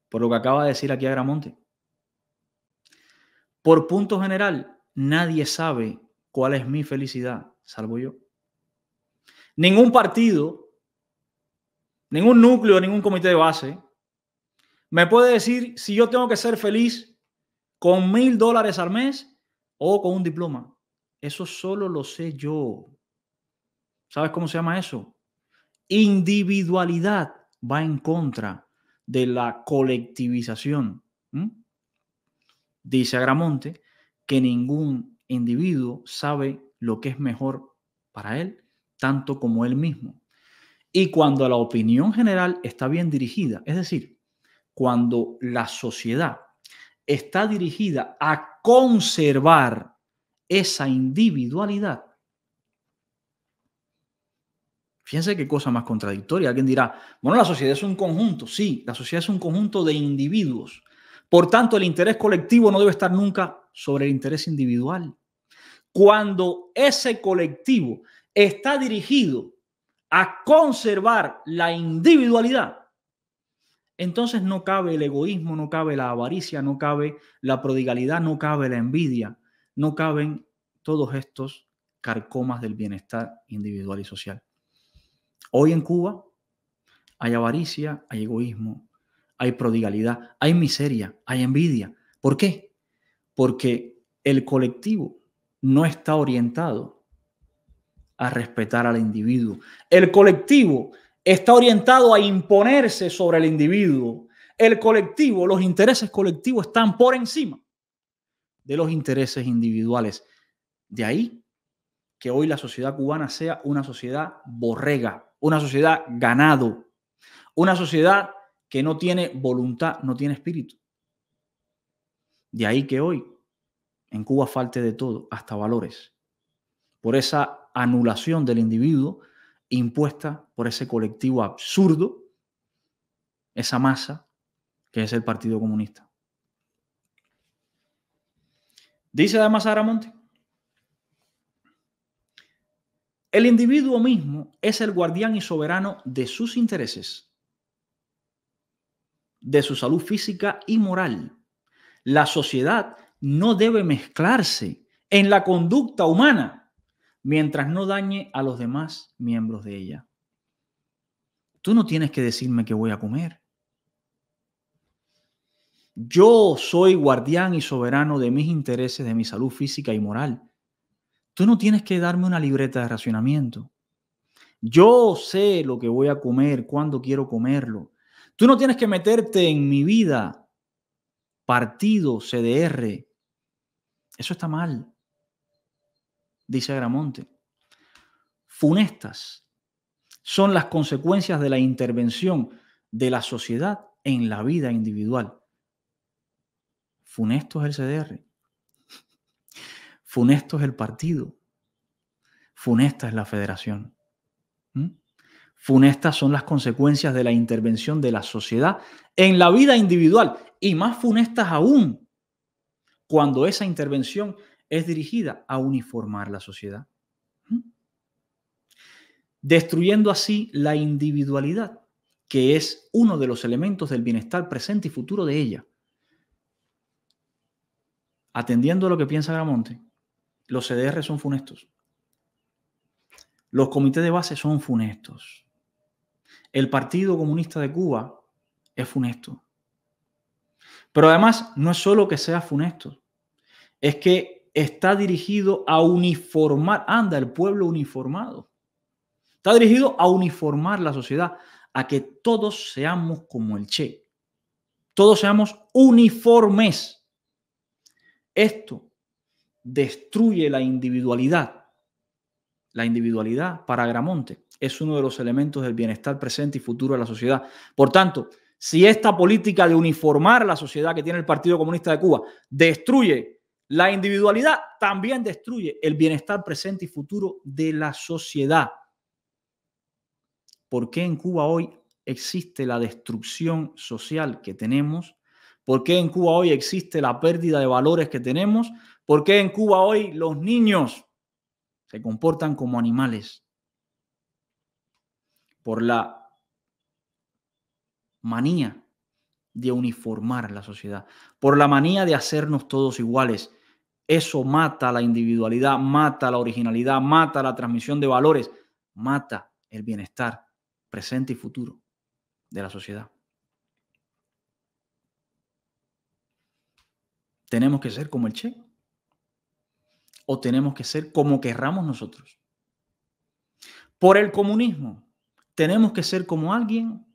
Speaker 1: Por lo que acaba de decir aquí Agramonte. Por punto general, nadie sabe cuál es mi felicidad, salvo yo. Ningún partido, ningún núcleo, ningún comité de base me puede decir si yo tengo que ser feliz con $1,000 al mes o con un diploma. Eso solo lo sé yo. ¿Sabes cómo se llama eso? Individualidad. Va en contra de la colectivización. Dice Agramonte que ningún individuo sabe lo que es mejor para él, tanto como él mismo. Y cuando la opinión general está bien dirigida, es decir, cuando la sociedad está dirigida a conservar esa individualidad, fíjense qué cosa más contradictoria. Alguien dirá, bueno, la sociedad es un conjunto. Sí, la sociedad es un conjunto de individuos. Por tanto, el interés colectivo no debe estar nunca sobre el interés individual. Cuando ese colectivo está dirigido a conservar la individualidad, entonces no cabe el egoísmo, no cabe la avaricia, no cabe la prodigalidad, no cabe la envidia, no caben todos estos carcomas del bienestar individual y social. Hoy en Cuba hay avaricia, hay egoísmo, hay prodigalidad, hay miseria, hay envidia. ¿Por qué? Porque el colectivo no está orientado a respetar al individuo. El colectivo está orientado a imponerse sobre el individuo. El colectivo, los intereses colectivos están por encima de los intereses individuales. De ahí que hoy la sociedad cubana sea una sociedad borrega, una sociedad ganado, una sociedad que no tiene voluntad, no tiene espíritu. De ahí que hoy en Cuba falte de todo, hasta valores, por esa anulación del individuo impuesta por ese colectivo absurdo, esa masa que es el Partido Comunista. Dice además Agramonte, el individuo mismo es el guardián y soberano de sus intereses, de su salud física y moral. La sociedad no debe mezclarse en la conducta humana mientras no dañe a los demás miembros de ella. Tú no tienes que decirme qué voy a comer. Yo soy guardián y soberano de mis intereses, de mi salud física y moral. Tú no tienes que darme una libreta de racionamiento. Yo sé lo que voy a comer, cuándo quiero comerlo. Tú no tienes que meterte en mi vida. Partido, CDR. Eso está mal, dice Agramonte. Funestas son las consecuencias de la intervención de la sociedad en la vida individual. Funesto es el CDR. Funesto es el partido. Funesta es la federación. Funestas son las consecuencias de la intervención de la sociedad en la vida individual y más funestas aún cuando esa intervención es dirigida a uniformar la sociedad, destruyendo así la individualidad, que es uno de los elementos del bienestar presente y futuro de ella. Atendiendo a lo que piensa Agramonte, los CDR son funestos. Los comités de base son funestos. El Partido Comunista de Cuba es funesto. Pero además, no es solo que sea funesto, es que está dirigido a uniformar, el pueblo uniformado. Está dirigido a uniformar la sociedad, a que todos seamos como el Che. Todos seamos uniformes. Esto destruye la individualidad. La individualidad, para Agramonte, es uno de los elementos del bienestar presente y futuro de la sociedad. Por tanto, si esta política de uniformar la sociedad que tiene el Partido Comunista de Cuba destruye la individualidad, también destruye el bienestar presente y futuro de la sociedad. ¿Por qué en Cuba hoy existe la destrucción social que tenemos? ¿Por qué en Cuba hoy existe la pérdida de valores que tenemos? ¿Por qué en Cuba hoy los niños se comportan como animales? Por la manía de uniformar la sociedad, por la manía de hacernos todos iguales. Eso mata la individualidad, mata la originalidad, mata la transmisión de valores, mata el bienestar presente y futuro de la sociedad. ¿Tenemos que ser como el Che? ¿O tenemos que ser como querramos nosotros? Por el comunismo, ¿tenemos que ser como alguien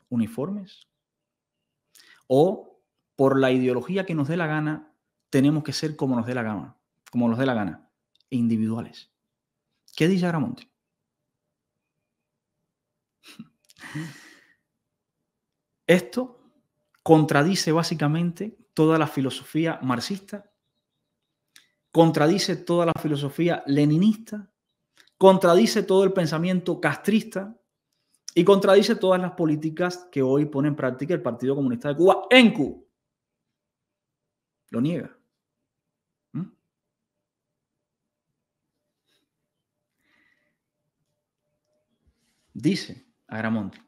Speaker 1: uniformes? ¿O por la ideología que nos dé la gana, tenemos que ser como nos dé la gana, individuales? ¿Qué dice Agramonte? Esto contradice básicamente toda la filosofía marxista, contradice toda la filosofía leninista, contradice todo el pensamiento castrista y contradice todas las políticas que hoy pone en práctica el Partido Comunista de Cuba en Cuba. Lo niega. Dice Agramonte: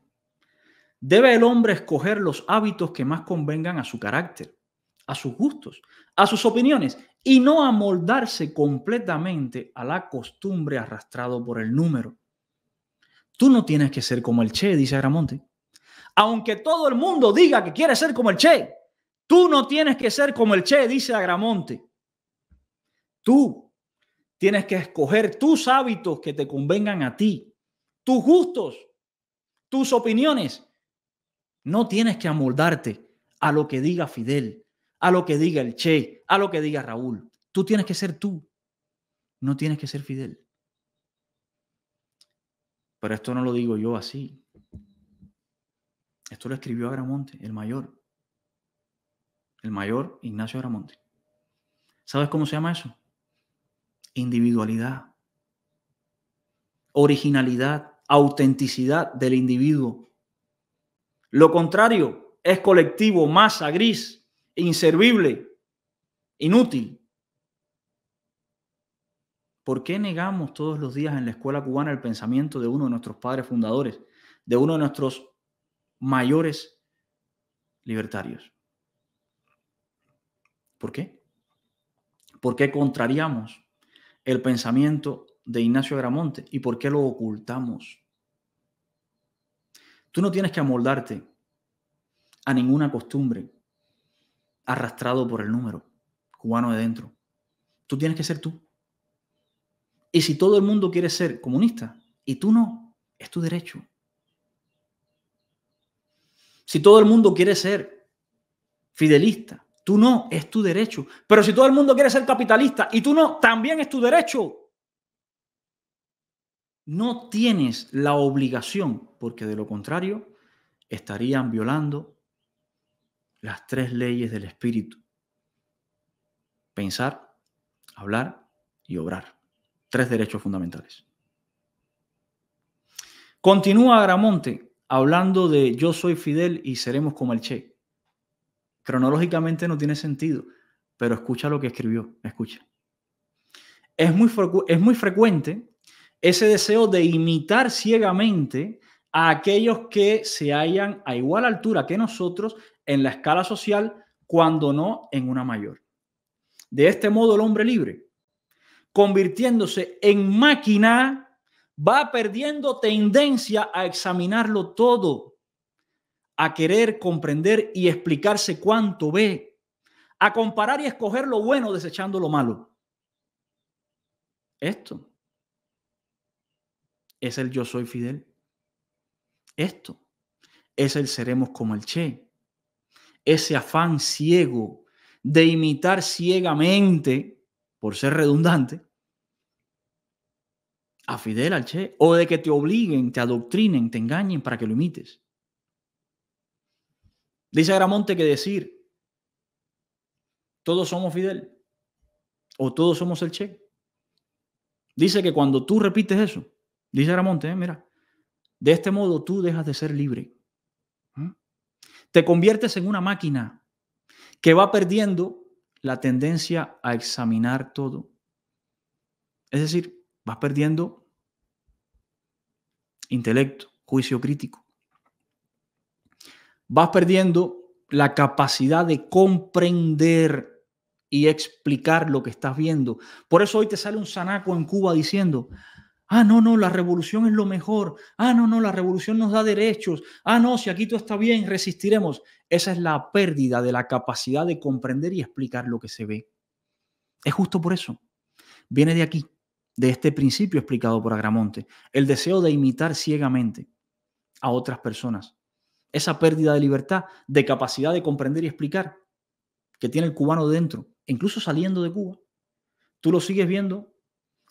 Speaker 1: debe el hombre escoger los hábitos que más convengan a su carácter, a sus gustos, a sus opiniones y no amoldarse completamente a la costumbre arrastrado por el número. Tú no tienes que ser como el Che, dice Agramonte. Aunque todo el mundo diga que quiere ser como el Che, tú no tienes que ser como el Che, dice Agramonte. Tú tienes que escoger tus hábitos que te convengan a ti, tus gustos, tus opiniones. No tienes que amoldarte a lo que diga Fidel, a lo que diga el Che, a lo que diga Raúl. Tú tienes que ser tú. No tienes que ser Fidel. Pero esto no lo digo yo así. Esto lo escribió Agramonte, el mayor Ignacio Agramonte. ¿Sabes cómo se llama eso? Individualidad, originalidad, autenticidad del individuo. Lo contrario es colectivo, masa, gris, inservible, inútil. ¿Por qué negamos todos los días en la escuela cubana el pensamiento de uno de nuestros padres fundadores, de uno de nuestros mayores libertarios? ¿Por qué? ¿Por qué contrariamos el pensamiento de Ignacio Agramonte y por qué lo ocultamos? Tú no tienes que amoldarte a ninguna costumbre. arrastrado por el número cubano de dentro. Tú tienes que ser tú. Y si todo el mundo quiere ser comunista y tú no, es tu derecho. Si todo el mundo quiere ser fidelista, tú no, es tu derecho. Pero si todo el mundo quiere ser capitalista y tú no, también es tu derecho. No tienes la obligación, porque de lo contrario estarían violando las 3 leyes del espíritu: pensar, hablar y obrar. 3 derechos fundamentales. Continúa Agramonte hablando de yo soy Fidel y seremos como el Che. Cronológicamente no tiene sentido, pero escucha lo que escribió, escucha. Es muy frecuente ese deseo de imitar ciegamente a aquellos que se hallan a igual altura que nosotros en la escala social, cuando no en una mayor. De este modo, el hombre libre, convirtiéndose en máquina, va perdiendo tendencia a examinarlo todo, a querer comprender y explicarse cuánto ve, a comparar y escoger lo bueno desechando lo malo. Esto es el yo soy Fidel. Esto es el seremos como el Che. Ese afán ciego de imitar ciegamente, por ser redundante, a Fidel, al Che, o de que te obliguen, te adoctrinen, te engañen para que lo imites. Dice Agramonte que decir todos somos Fidel o todos somos el Che, dice que cuando tú repites eso, dice Agramonte, mira, de este modo tú dejas de ser libre. Te conviertes en una máquina que va perdiendo la tendencia a examinar todo. Es decir, vas perdiendo intelecto, juicio crítico. Vas perdiendo la capacidad de comprender y explicar lo que estás viendo. Por eso hoy te sale un zanaco en Cuba diciendo: ah, no, la revolución es lo mejor. Ah, no, la revolución nos da derechos. Ah, no, si aquí todo está bien, resistiremos. Esa es la pérdida de la capacidad de comprender y explicar lo que se ve. Es justo por eso. Viene de aquí, de este principio explicado por Agramonte, el deseo de imitar ciegamente a otras personas. Esa pérdida de libertad, de capacidad de comprender y explicar que tiene el cubano dentro, incluso saliendo de Cuba. Tú lo sigues viendo.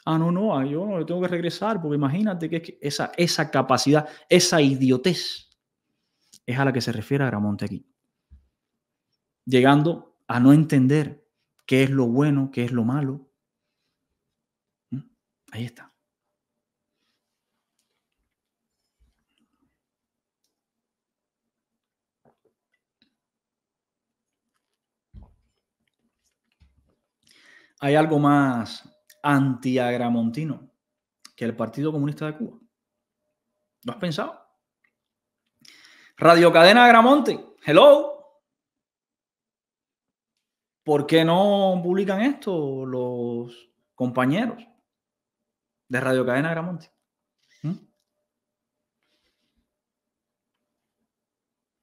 Speaker 1: Ah, no, yo no tengo que regresar, porque imagínate que esa capacidad, esa idiotez es a la que se refiere Agramonte aquí. Llegando a no entender qué es lo bueno, qué es lo malo. Ahí está. Hay algo más antiagramontino que el Partido Comunista de Cuba. ¿Lo has pensado? Radio Cadena Agramonte, hello. ¿Por qué no publican esto los compañeros de Radio Cadena Agramonte?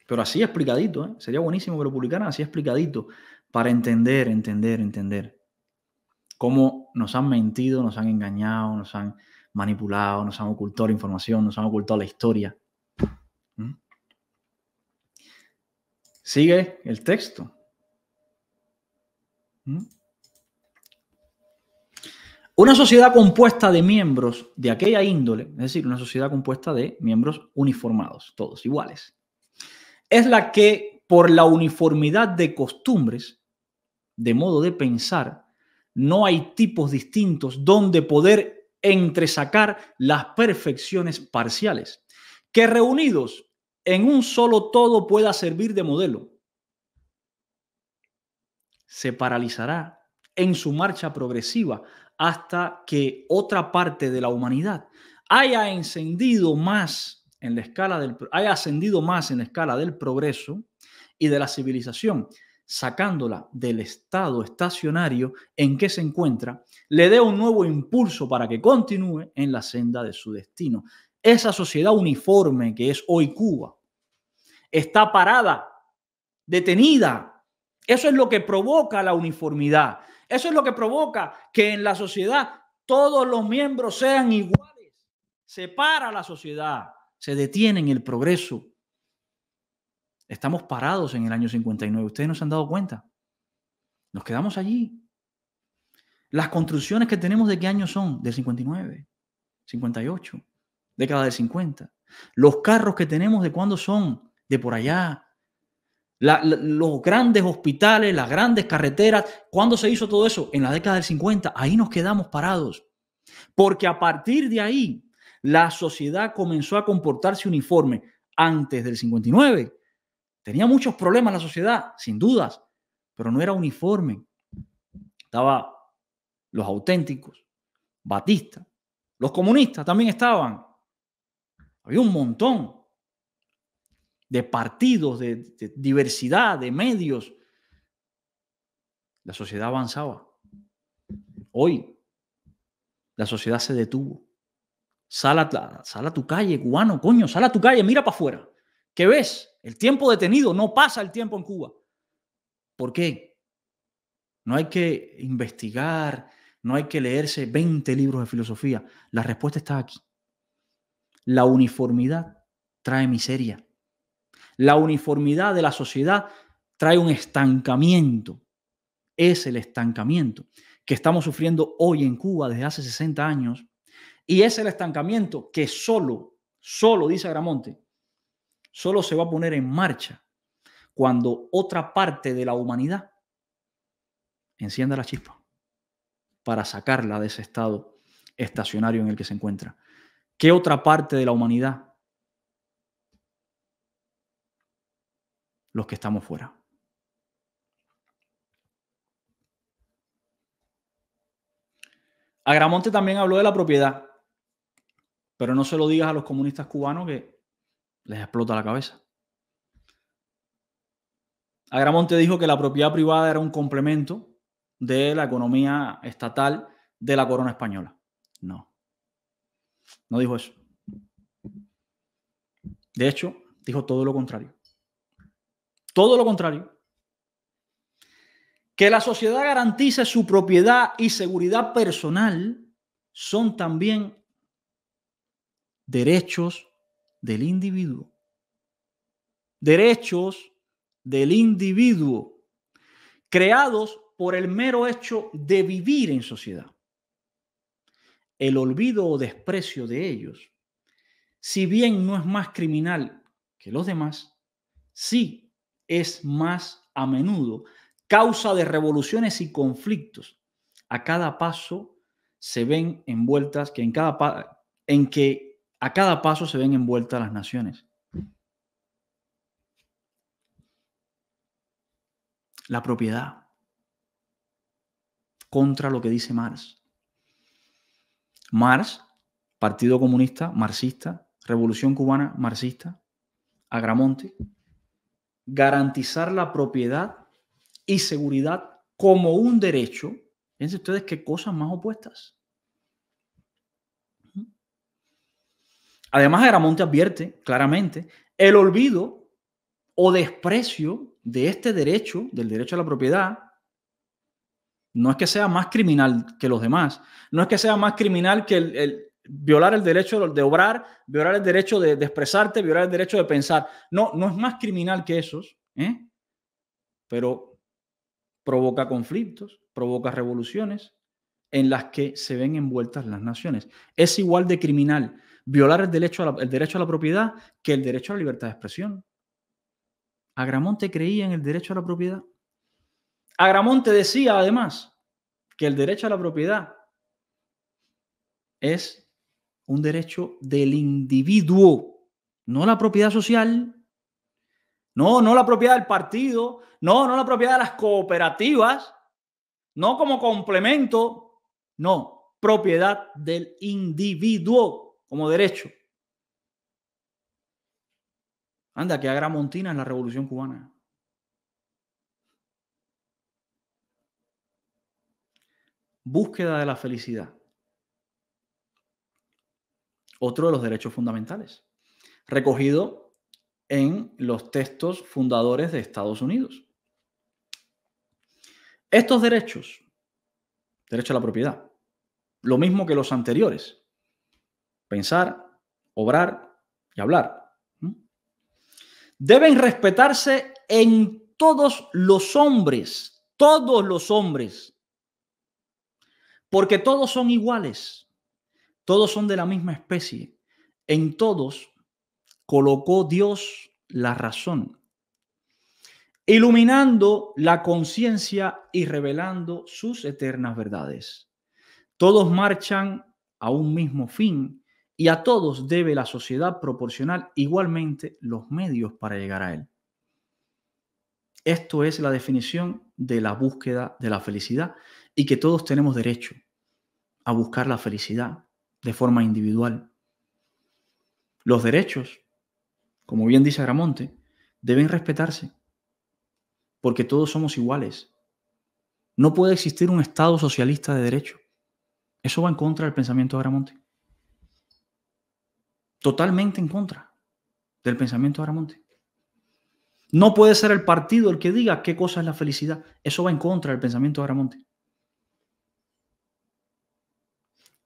Speaker 1: Pero así explicadito, ¿eh? Sería buenísimo que lo publicaran así explicadito para entender cómo nos han mentido, nos han engañado, nos han manipulado, nos han ocultado la información, nos han ocultado la historia. Sigue el texto. Una sociedad compuesta de miembros de aquella índole, es decir, una sociedad compuesta de miembros uniformados, todos iguales, es la que, por la uniformidad de costumbres, de modo de pensar, no hay tipos distintos donde poder entresacar las perfecciones parciales, que reunidos en un solo todo pueda servir de modelo. Se paralizará en su marcha progresiva hasta que otra parte de la humanidad haya ascendido más en la escala del progreso y de la civilización, sacándola del estado estacionario en que se encuentra, le dé un nuevo impulso para que continúe en la senda de su destino. Esa sociedad uniforme que es hoy Cuba está parada, detenida, Eso es lo que provoca la uniformidad. Eso es lo que provoca que en la sociedad todos los miembros sean iguales. Se para la sociedad, se detiene en el progreso. Estamos parados en el año 59. Ustedes no se han dado cuenta. Nos quedamos allí. Las construcciones que tenemos, ¿de qué año son? Del 59, 58, década del 50. Los carros que tenemos, ¿de cuándo son? De por allá. Los grandes hospitales, las grandes carreteras. ¿Cuándo se hizo todo eso? En la década del 50. Ahí nos quedamos parados. Porque a partir de ahí, la sociedad comenzó a comportarse uniforme. Antes del 59, tenía muchos problemas la sociedad, sin dudas, pero no era uniforme. Estaba los auténticos, Batista, los comunistas también estaban. Había un montón de partidos, de diversidad, de medios. La sociedad avanzaba. Hoy la sociedad se detuvo. Sal a tu calle, cubano, coño, sal a tu calle, mira para afuera. ¿Qué ves? El tiempo detenido, no pasa el tiempo en Cuba. ¿Por qué? No hay que investigar, no hay que leerse 20 libros de filosofía. La respuesta está aquí. La uniformidad trae miseria. La uniformidad de la sociedad trae un estancamiento. Es el estancamiento que estamos sufriendo hoy en Cuba desde hace 60 años. Y es el estancamiento que solo, dice Agramonte, solo se va a poner en marcha cuando otra parte de la humanidad encienda la chispa para sacarla de ese estado estacionario en el que se encuentra. ¿Qué otra parte de la humanidad? Los que estamos fuera. Agramonte también habló de la propiedad, pero no se lo digas a los comunistas cubanos que les explota la cabeza. Agramonte dijo que la propiedad privada era un complemento de la economía estatal de la corona española. No dijo eso. De hecho, dijo todo lo contrario. Todo lo contrario. Que la sociedad garantice su propiedad y seguridad personal son también derechos del individuo. Derechos del individuo creados por el mero hecho de vivir en sociedad. El olvido o desprecio de ellos, si bien no es más criminal que los demás, sí es más a menudo causa de revoluciones y conflictos. A cada paso se ven envueltas, a cada paso se ven envueltas las naciones. La propiedad contra lo que dice Marx. Marx, Partido Comunista, marxista, Revolución Cubana, marxista, Agramonte, garantizar la propiedad y seguridad como un derecho. Fíjense ustedes qué cosas más opuestas. Además, Agramonte advierte claramente el olvido o desprecio de este derecho, del derecho a la propiedad. No es que sea más criminal que los demás. No es que sea más criminal que el violar el derecho de obrar, violar el derecho de expresarte, violar el derecho de pensar. No es más criminal que esos, pero provoca conflictos, provoca revoluciones en las que se ven envueltas las naciones. Es igual de criminal violar el derecho a la propiedad que el derecho a la libertad de expresión. Agramonte creía en el derecho a la propiedad. Agramonte decía además que el derecho a la propiedad es un derecho del individuo, no la propiedad social, no la propiedad del partido, no la propiedad de las cooperativas, no como complemento, no, propiedad del individuo como derecho. Anda, que agramontina en la Revolución Cubana. Búsqueda de la felicidad. Otro de los derechos fundamentales, recogido en los textos fundadores de Estados Unidos. Estos derechos, derecho a la propiedad, lo mismo que los anteriores, pensar, obrar y hablar, deben respetarse en todos los hombres, porque todos son iguales, todos son de la misma especie, en todos colocó Dios la razón, iluminando la conciencia y revelando sus eternas verdades. Todos marchan a un mismo fin y a todos debe la sociedad proporcionar igualmente los medios para llegar a él. Esto es la definición de la búsqueda de la felicidad y que todos tenemos derecho a buscar la felicidad de forma individual. Los derechos, como bien dice Agramonte, deben respetarse porque todos somos iguales. No puede existir un Estado socialista de derecho. Eso va en contra del pensamiento de Agramonte. Totalmente en contra del pensamiento de Agramonte. No puede ser el partido el que diga qué cosa es la felicidad. Eso va en contra del pensamiento de Agramonte.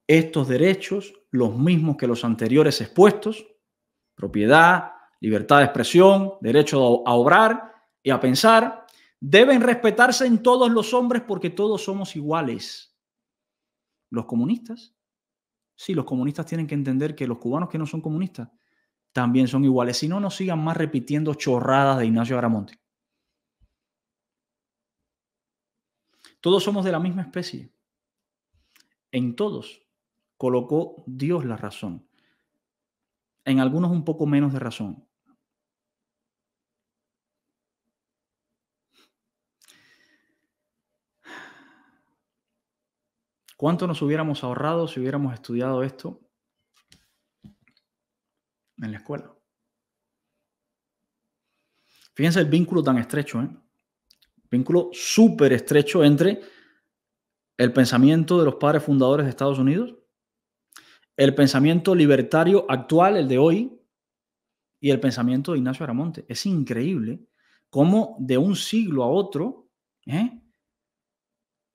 Speaker 1: Estos derechos, los mismos que los anteriores expuestos, propiedad, libertad de expresión, derecho a obrar y a pensar, deben respetarse en todos los hombres porque todos somos iguales. Los comunistas, sí, los comunistas tienen que entender que los cubanos que no son comunistas también son iguales. Si no, no sigan más repitiendo chorradas de Ignacio Agramonte. Todos somos de la misma especie. En todos colocó Dios la razón. En algunos un poco menos de razón. ¿Cuánto nos hubiéramos ahorrado si hubiéramos estudiado esto en la escuela? Fíjense el vínculo tan estrecho, vínculo súper estrecho entre el pensamiento de los padres fundadores de Estados Unidos, el pensamiento libertario actual, el de hoy, y el pensamiento de Ignacio Agramonte. Es increíble cómo de un siglo a otro,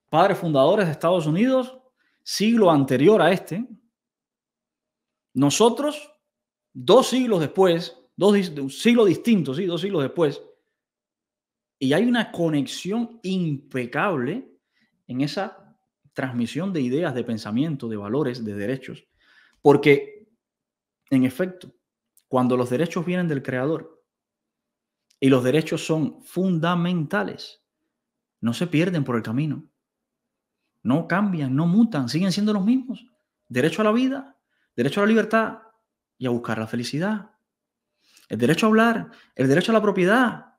Speaker 1: padres fundadores de Estados Unidos, siglo anterior a este, nosotros, 2 siglos después, un siglo distinto, ¿sí? 2 siglos después, y hay una conexión impecable en esa transmisión de ideas, de pensamiento, de valores, de derechos, porque, en efecto, cuando los derechos vienen del Creador y los derechos son fundamentales, no se pierden por el camino, no cambian, no mutan, siguen siendo los mismos. Derecho a la vida, derecho a la libertad y a buscar la felicidad. El derecho a hablar, el derecho a la propiedad.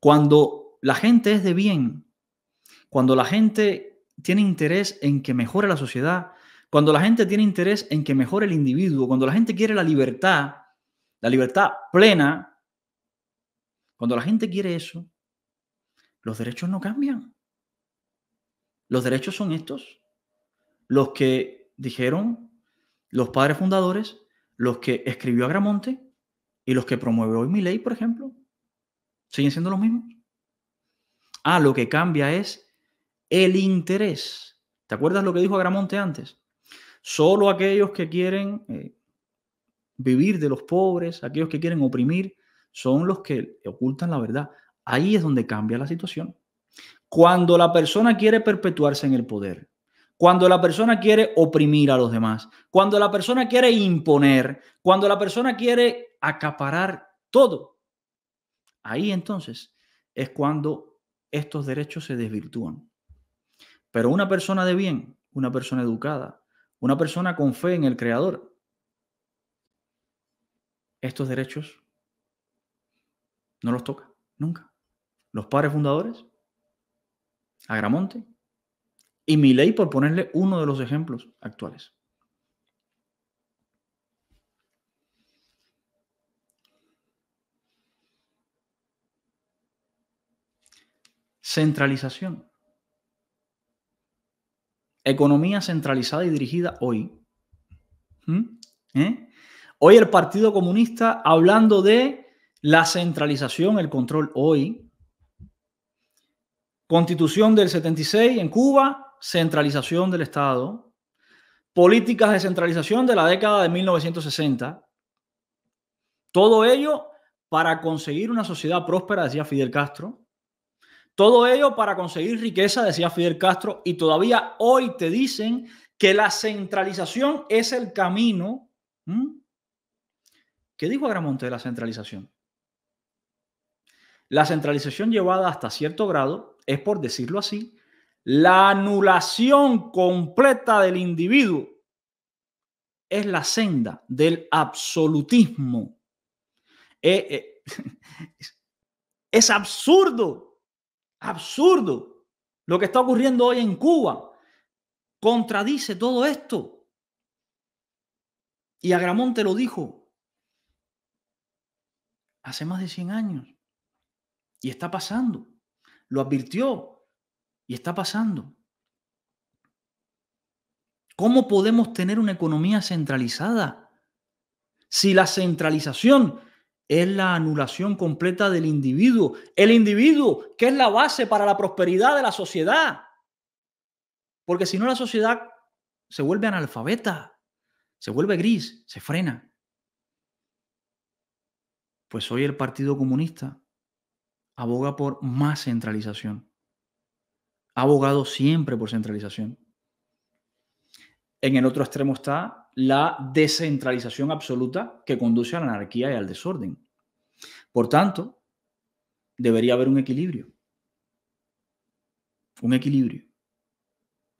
Speaker 1: Cuando la gente es de bien, cuando la gente tiene interés en que mejore la sociedad, cuando la gente tiene interés en que mejore el individuo, cuando la gente quiere la libertad plena, cuando la gente quiere eso, los derechos no cambian. Los derechos son estos, los que dijeron los padres fundadores, los que escribió Agramonte y los que promueve hoy Milei, por ejemplo. ¿Siguen siendo los mismos? Lo que cambia es el interés. ¿Te acuerdas lo que dijo Agramonte antes? Solo aquellos que quieren vivir de los pobres, aquellos que quieren oprimir, son los que ocultan la verdad. Ahí es donde cambia la situación. Cuando la persona quiere perpetuarse en el poder, cuando la persona quiere oprimir a los demás, cuando la persona quiere imponer, cuando la persona quiere acaparar todo, ahí entonces es cuando estos derechos se desvirtúan. Pero una persona de bien, una persona educada, una persona con fe en el Creador, estos derechos no los toca nunca. Los padres fundadores, Agramonte y Milei, por ponerle uno de los ejemplos actuales. Centralización. Economía centralizada y dirigida hoy. Hoy el Partido Comunista hablando de la centralización, el control hoy. Constitución del 76 en Cuba, centralización del Estado, políticas de centralización de la década de 1960. Todo ello para conseguir una sociedad próspera, decía Fidel Castro. Todo ello para conseguir riqueza, decía Fidel Castro. Y todavía hoy te dicen que la centralización es el camino. ¿Qué dijo Agramonte de la centralización? La centralización llevada hasta cierto grado es, por decirlo así, la anulación completa del individuo. Es la senda del absolutismo. Es absurdo, absurdo. Lo que está ocurriendo hoy en Cuba contradice todo esto. Y Agramonte lo dijo hace más de 100 años. Y está pasando. Lo advirtió y está pasando. ¿Cómo podemos tener una economía centralizada si la centralización es la anulación completa del individuo? El individuo, que es la base para la prosperidad de la sociedad. Porque si no, la sociedad se vuelve analfabeta, se vuelve gris, se frena. Pues hoy el Partido Comunista aboga por más centralización. Ha abogado siempre por centralización. En el otro extremo está la descentralización absoluta que conduce a la anarquía y al desorden. Por tanto, debería haber un equilibrio. Un equilibrio.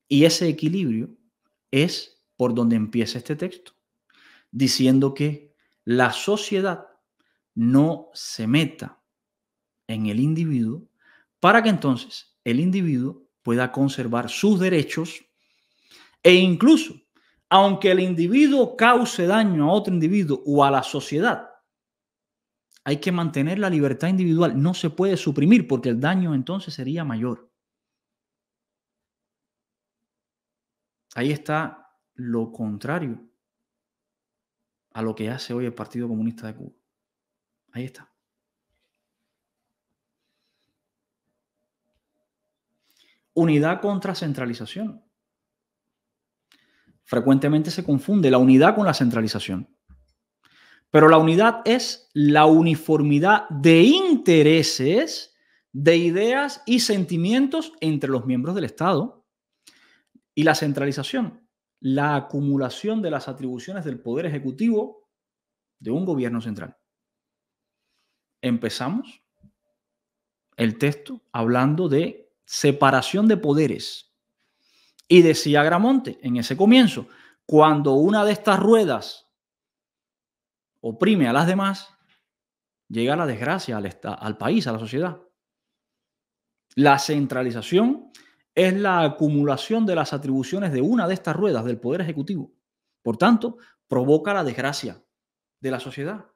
Speaker 1: Y ese equilibrio es por donde empieza este texto, diciendo que la sociedad no se meta en el individuo para que entonces el individuo pueda conservar sus derechos e incluso, aunque el individuo cause daño a otro individuo o a la sociedad, hay que mantener la libertad individual. No se puede suprimir porque el daño entonces sería mayor. Ahí está lo contrario a lo que hace hoy el Partido Comunista de Cuba. Ahí está. Unidad contra centralización. Frecuentemente se confunde la unidad con la centralización. Pero la unidad es la uniformidad de intereses, de ideas y sentimientos entre los miembros del Estado. Y la centralización, la acumulación de las atribuciones del Poder Ejecutivo de un gobierno central. Empezamos el texto hablando de separación de poderes. Y decía Agramonte en ese comienzo, cuando una de estas ruedas oprime a las demás, llega la desgracia al país, a la sociedad. La centralización es la acumulación de las atribuciones de una de estas ruedas del Poder Ejecutivo. Por tanto, provoca la desgracia de la sociedad.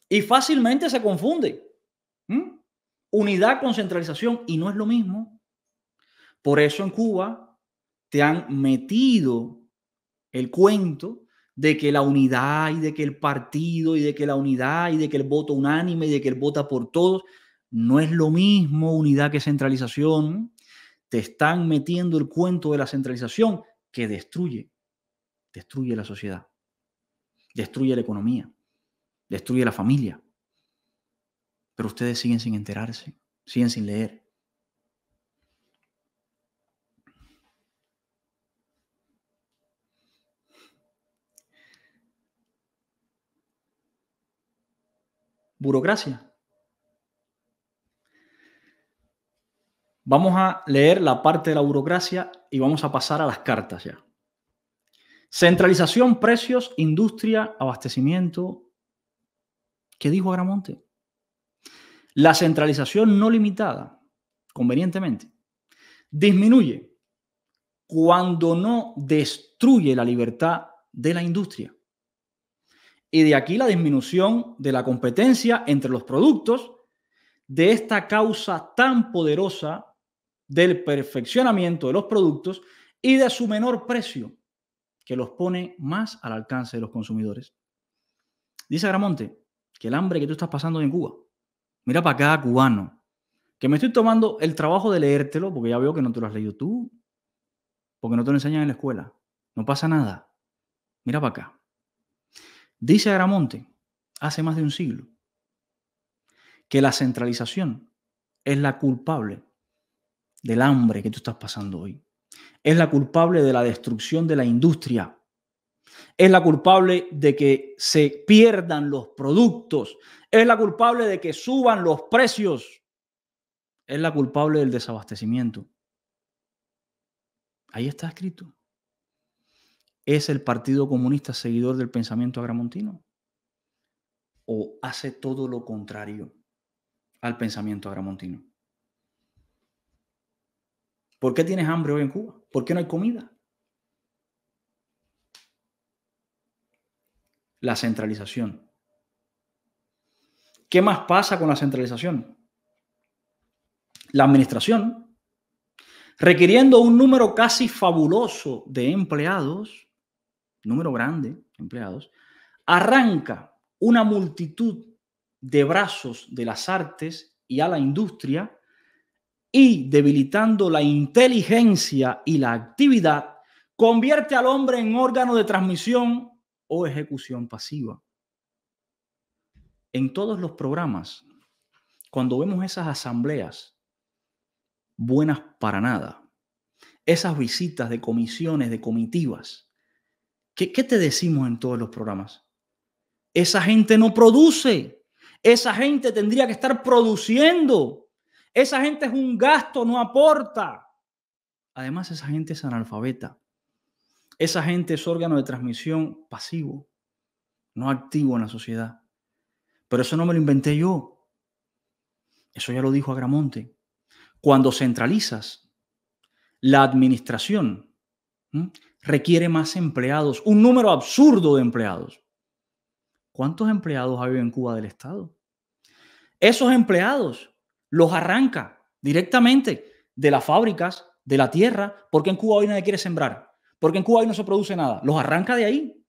Speaker 1: Y fácilmente se confunde. Unidad con centralización, y no es lo mismo. Por eso en Cuba te han metido el cuento de que la unidad y de que el partido y de que la unidad y de que el voto unánime y de que el vota por todos. No es lo mismo unidad que centralización. Te están metiendo el cuento de la centralización que destruye la sociedad, destruye la economía, destruye la familia. Pero ustedes siguen sin enterarse, siguen sin leer. Burocracia. Vamos a leer la parte de la burocracia y vamos a pasar a las cartas ya. Centralización, precios, industria, abastecimiento. ¿Qué dijo Agramonte? La centralización no limitada, convenientemente, disminuye cuando no destruye la libertad de la industria. Y de aquí la disminución de la competencia entre los productos, de esta causa tan poderosa del perfeccionamiento de los productos y de su menor precio, que los pone más al alcance de los consumidores. Dice Agramonte que el hambre que tú estás pasando en Cuba, mira para cada cubano que me estoy tomando el trabajo de leértelo, porque ya veo que no te lo has leído tú, porque no te lo enseñan en la escuela. No pasa nada. Mira para acá. Dice Agramonte, hace más de un siglo, que la centralización es la culpable del hambre que tú estás pasando hoy. Es la culpable de la destrucción de la industria. Es la culpable de que se pierdan los productos. Es la culpable de que suban los precios. Es la culpable del desabastecimiento. Ahí está escrito. ¿Es el Partido Comunista seguidor del pensamiento agramontino? ¿O hace todo lo contrario al pensamiento agramontino? ¿Por qué tienes hambre hoy en Cuba? ¿Por qué no hay comida? La centralización. ¿Qué más pasa con la centralización? La administración, requiriendo un número casi fabuloso de empleados, número grande de empleados, arranca una multitud de brazos de las artes y a la industria y, debilitando la inteligencia y la actividad, convierte al hombre en órgano de transmisión o ejecución pasiva. En todos los programas, cuando vemos esas asambleas buenas para nada, esas visitas de comisiones, de comitivas, ¿qué te decimos en todos los programas? Esa gente no produce. Esa gente tendría que estar produciendo. Esa gente es un gasto, no aporta. Además, esa gente es analfabeta. Esa gente es órgano de transmisión pasivo, no activo en la sociedad. Pero eso no me lo inventé yo. Eso ya lo dijo Agramonte. Cuando centralizas la administración, requiere más empleados, un número absurdo de empleados. ¿Cuántos empleados hay en Cuba del Estado? Esos empleados los arranca directamente de las fábricas, de la tierra, porque en Cuba hoy nadie quiere sembrar, porque en Cuba hoy no se produce nada. Los arranca de ahí.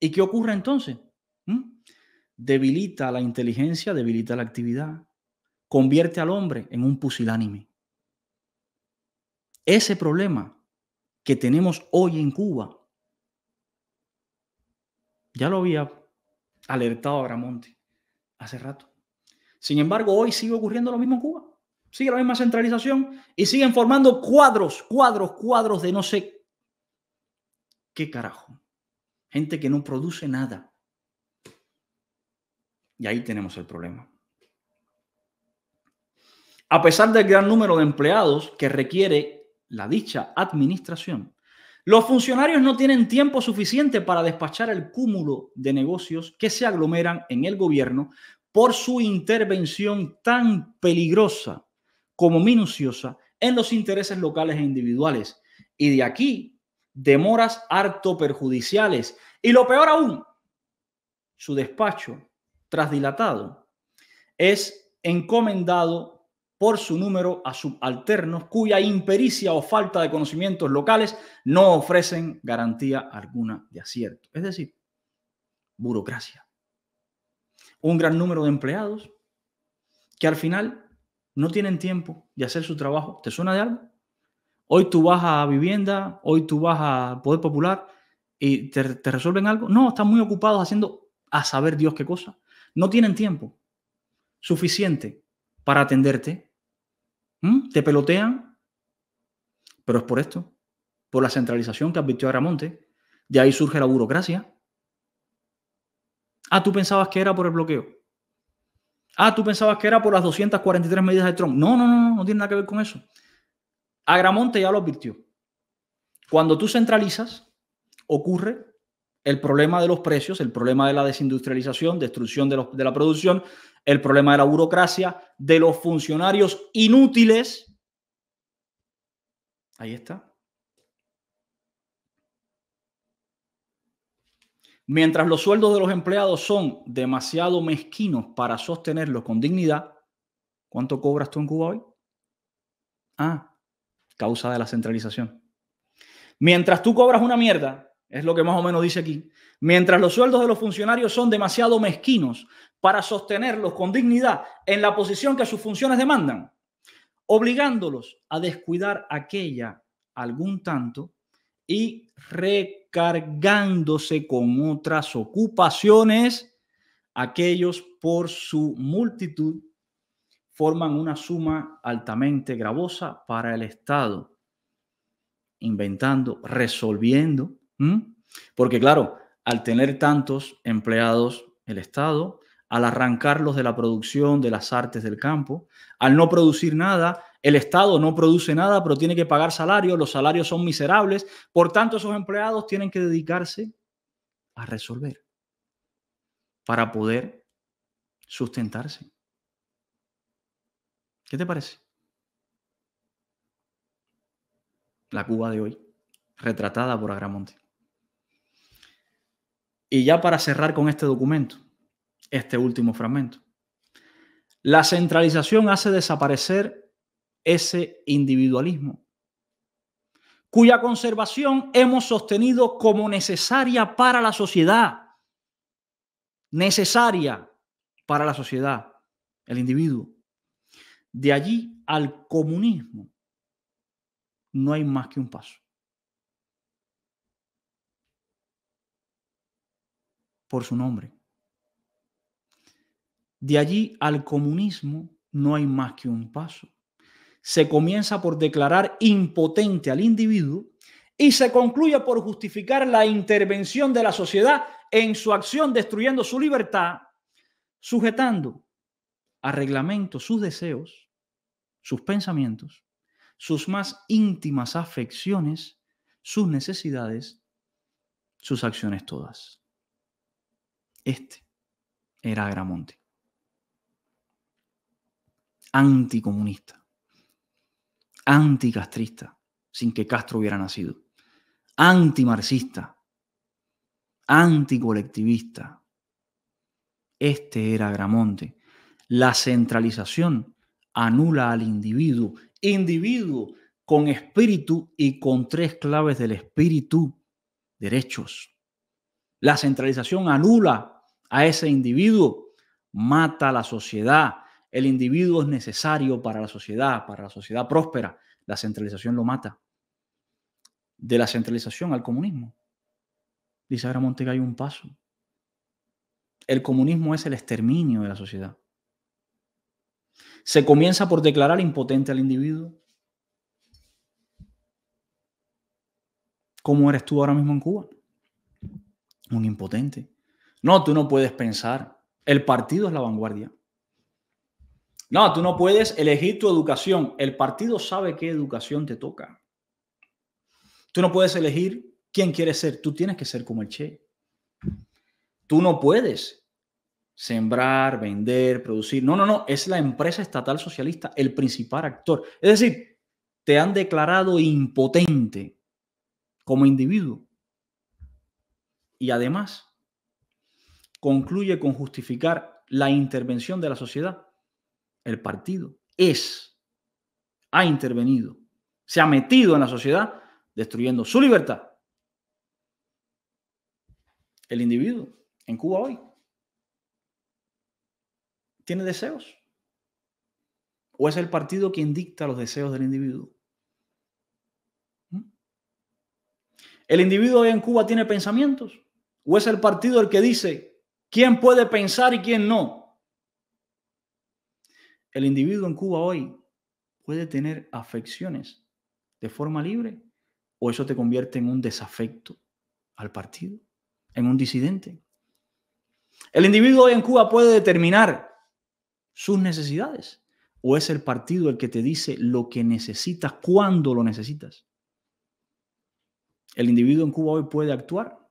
Speaker 1: ¿Y qué ocurre entonces? Debilita la inteligencia, debilita la actividad, convierte al hombre en un pusilánime. Ese problema que tenemos hoy en Cuba, ya lo había alertado Agramonte hace rato. Sin embargo, hoy sigue ocurriendo lo mismo en Cuba. Sigue la misma centralización y siguen formando cuadros de no sé qué carajo. Gente que no produce nada. Y ahí tenemos el problema. A pesar del gran número de empleados que requiere la dicha administración, los funcionarios no tienen tiempo suficiente para despachar el cúmulo de negocios que se aglomeran en el gobierno por su intervención tan peligrosa como minuciosa en los intereses locales e individuales. Y de aquí, demoras harto perjudiciales. Y lo peor aún, su despacho, tras dilatado, es encomendado por su número a subalternos cuya impericia o falta de conocimientos locales no ofrecen garantía alguna de acierto. Es decir, burocracia. Un gran número de empleados que al final no tienen tiempo de hacer su trabajo. ¿Te suena de algo? Hoy tú vas a vivienda, hoy tú vas a Poder Popular y te resuelven algo. No, están muy ocupados haciendo a saber Dios qué cosa. No tienen tiempo suficiente para atenderte. Te pelotean, pero es por esto, por la centralización que advirtió Agramonte. De ahí surge la burocracia. Ah, tú pensabas que era por el bloqueo. Ah, tú pensabas que era por las 243 medidas de Trump. No tiene nada que ver con eso. Agramonte ya lo advirtió. Cuando tú centralizas, ocurre el problema de los precios, el problema de la desindustrialización, destrucción de la producción, el problema de la burocracia, de los funcionarios inútiles. Ahí está. Mientras los sueldos de los empleados son demasiado mezquinos para sostenerlos con dignidad, ¿cuánto cobras tú en Cuba hoy? Ah, causa de la centralización. Mientras tú cobras una mierda Es lo que más o menos dice aquí. Mientras los sueldos de los funcionarios son demasiado mezquinos para sostenerlos con dignidad en la posición que sus funciones demandan, obligándolos a descuidar aquella algún tanto y recargándose con otras ocupaciones, aquellos por su multitud forman una suma altamente gravosa para el Estado, inventando, resolviendo, porque claro, al tener tantos empleados el Estado, al arrancarlos de la producción de las artes del campo, al no producir nada, el Estado no produce nada, pero tiene que pagar salarios, los salarios son miserables, por tanto esos empleados tienen que dedicarse a resolver para poder sustentarse. ¿Qué te parece? La Cuba de hoy, retratada por Agramonte. Y ya para cerrar con este documento, este último fragmento. La centralización hace desaparecer ese individualismo, cuya conservación hemos sostenido como necesaria para la sociedad. Necesaria para la sociedad, el individuo. De allí al comunismo no hay más que un paso. Por su nombre. De allí al comunismo no hay más que un paso. Se comienza por declarar impotente al individuo y se concluye por justificar la intervención de la sociedad en su acción destruyendo su libertad, sujetando a reglamento sus deseos, sus pensamientos, sus más íntimas afecciones, sus necesidades, sus acciones todas. Este era Agramonte. Anticomunista, anticastrista, sin que Castro hubiera nacido, antimarxista, anticolectivista. Este era Agramonte. La centralización anula al individuo, individuo con espíritu y con tres claves del espíritu: derechos. La centralización anula a ese individuo, mata a la sociedad. El individuo es necesario para la sociedad próspera. La centralización lo mata. De la centralización al comunismo, dice Agramonte, que hay un paso. El comunismo es el exterminio de la sociedad. Se comienza por declarar impotente al individuo. ¿Cómo eres tú ahora mismo en Cuba? Un impotente. No, tú no puedes pensar. El partido es la vanguardia. No, tú no puedes elegir tu educación. El partido sabe qué educación te toca. Tú no puedes elegir quién quieres ser. Tú tienes que ser como el Che. Tú no puedes sembrar, vender, producir. No, no, no. Es la empresa estatal socialista el principal actor. Es decir, te han declarado impotente como individuo. Y además, concluye con justificar la intervención de la sociedad. El partido ha intervenido, se ha metido en la sociedad, destruyendo su libertad. El individuo en Cuba hoy tiene deseos. ¿O es el partido quien dicta los deseos del individuo? ¿El individuo hoy en Cuba tiene pensamientos? ¿O es el partido el que dice quién puede pensar y quién no? El individuo en Cuba hoy puede tener afecciones de forma libre, o eso te convierte en un desafecto al partido, en un disidente. El individuo hoy en Cuba puede determinar sus necesidades, o es el partido el que te dice lo que necesitas cuando lo necesitas. El individuo en Cuba hoy puede actuar,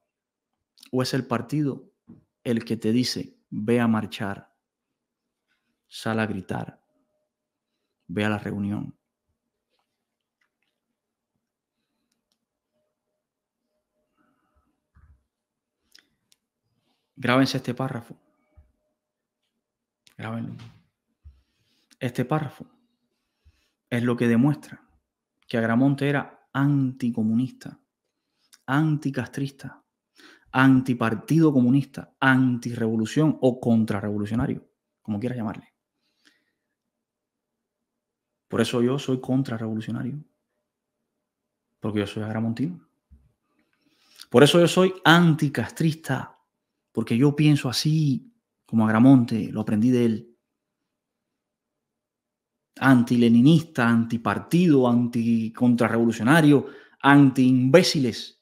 Speaker 1: o es el partido el que te dice ve a marchar, sal a gritar, ve a la reunión. Grábense este párrafo. Grábenlo. Este párrafo es lo que demuestra que Agramonte era anticomunista, anticastrista, antipartido comunista, antirrevolución o contrarrevolucionario, como quieras llamarle. Por eso yo soy contrarrevolucionario, porque yo soy agramontino. Por eso yo soy anticastrista, porque yo pienso así como Agramonte, lo aprendí de él. Antileninista, antipartido, anticontrarrevolucionario, antiimbéciles.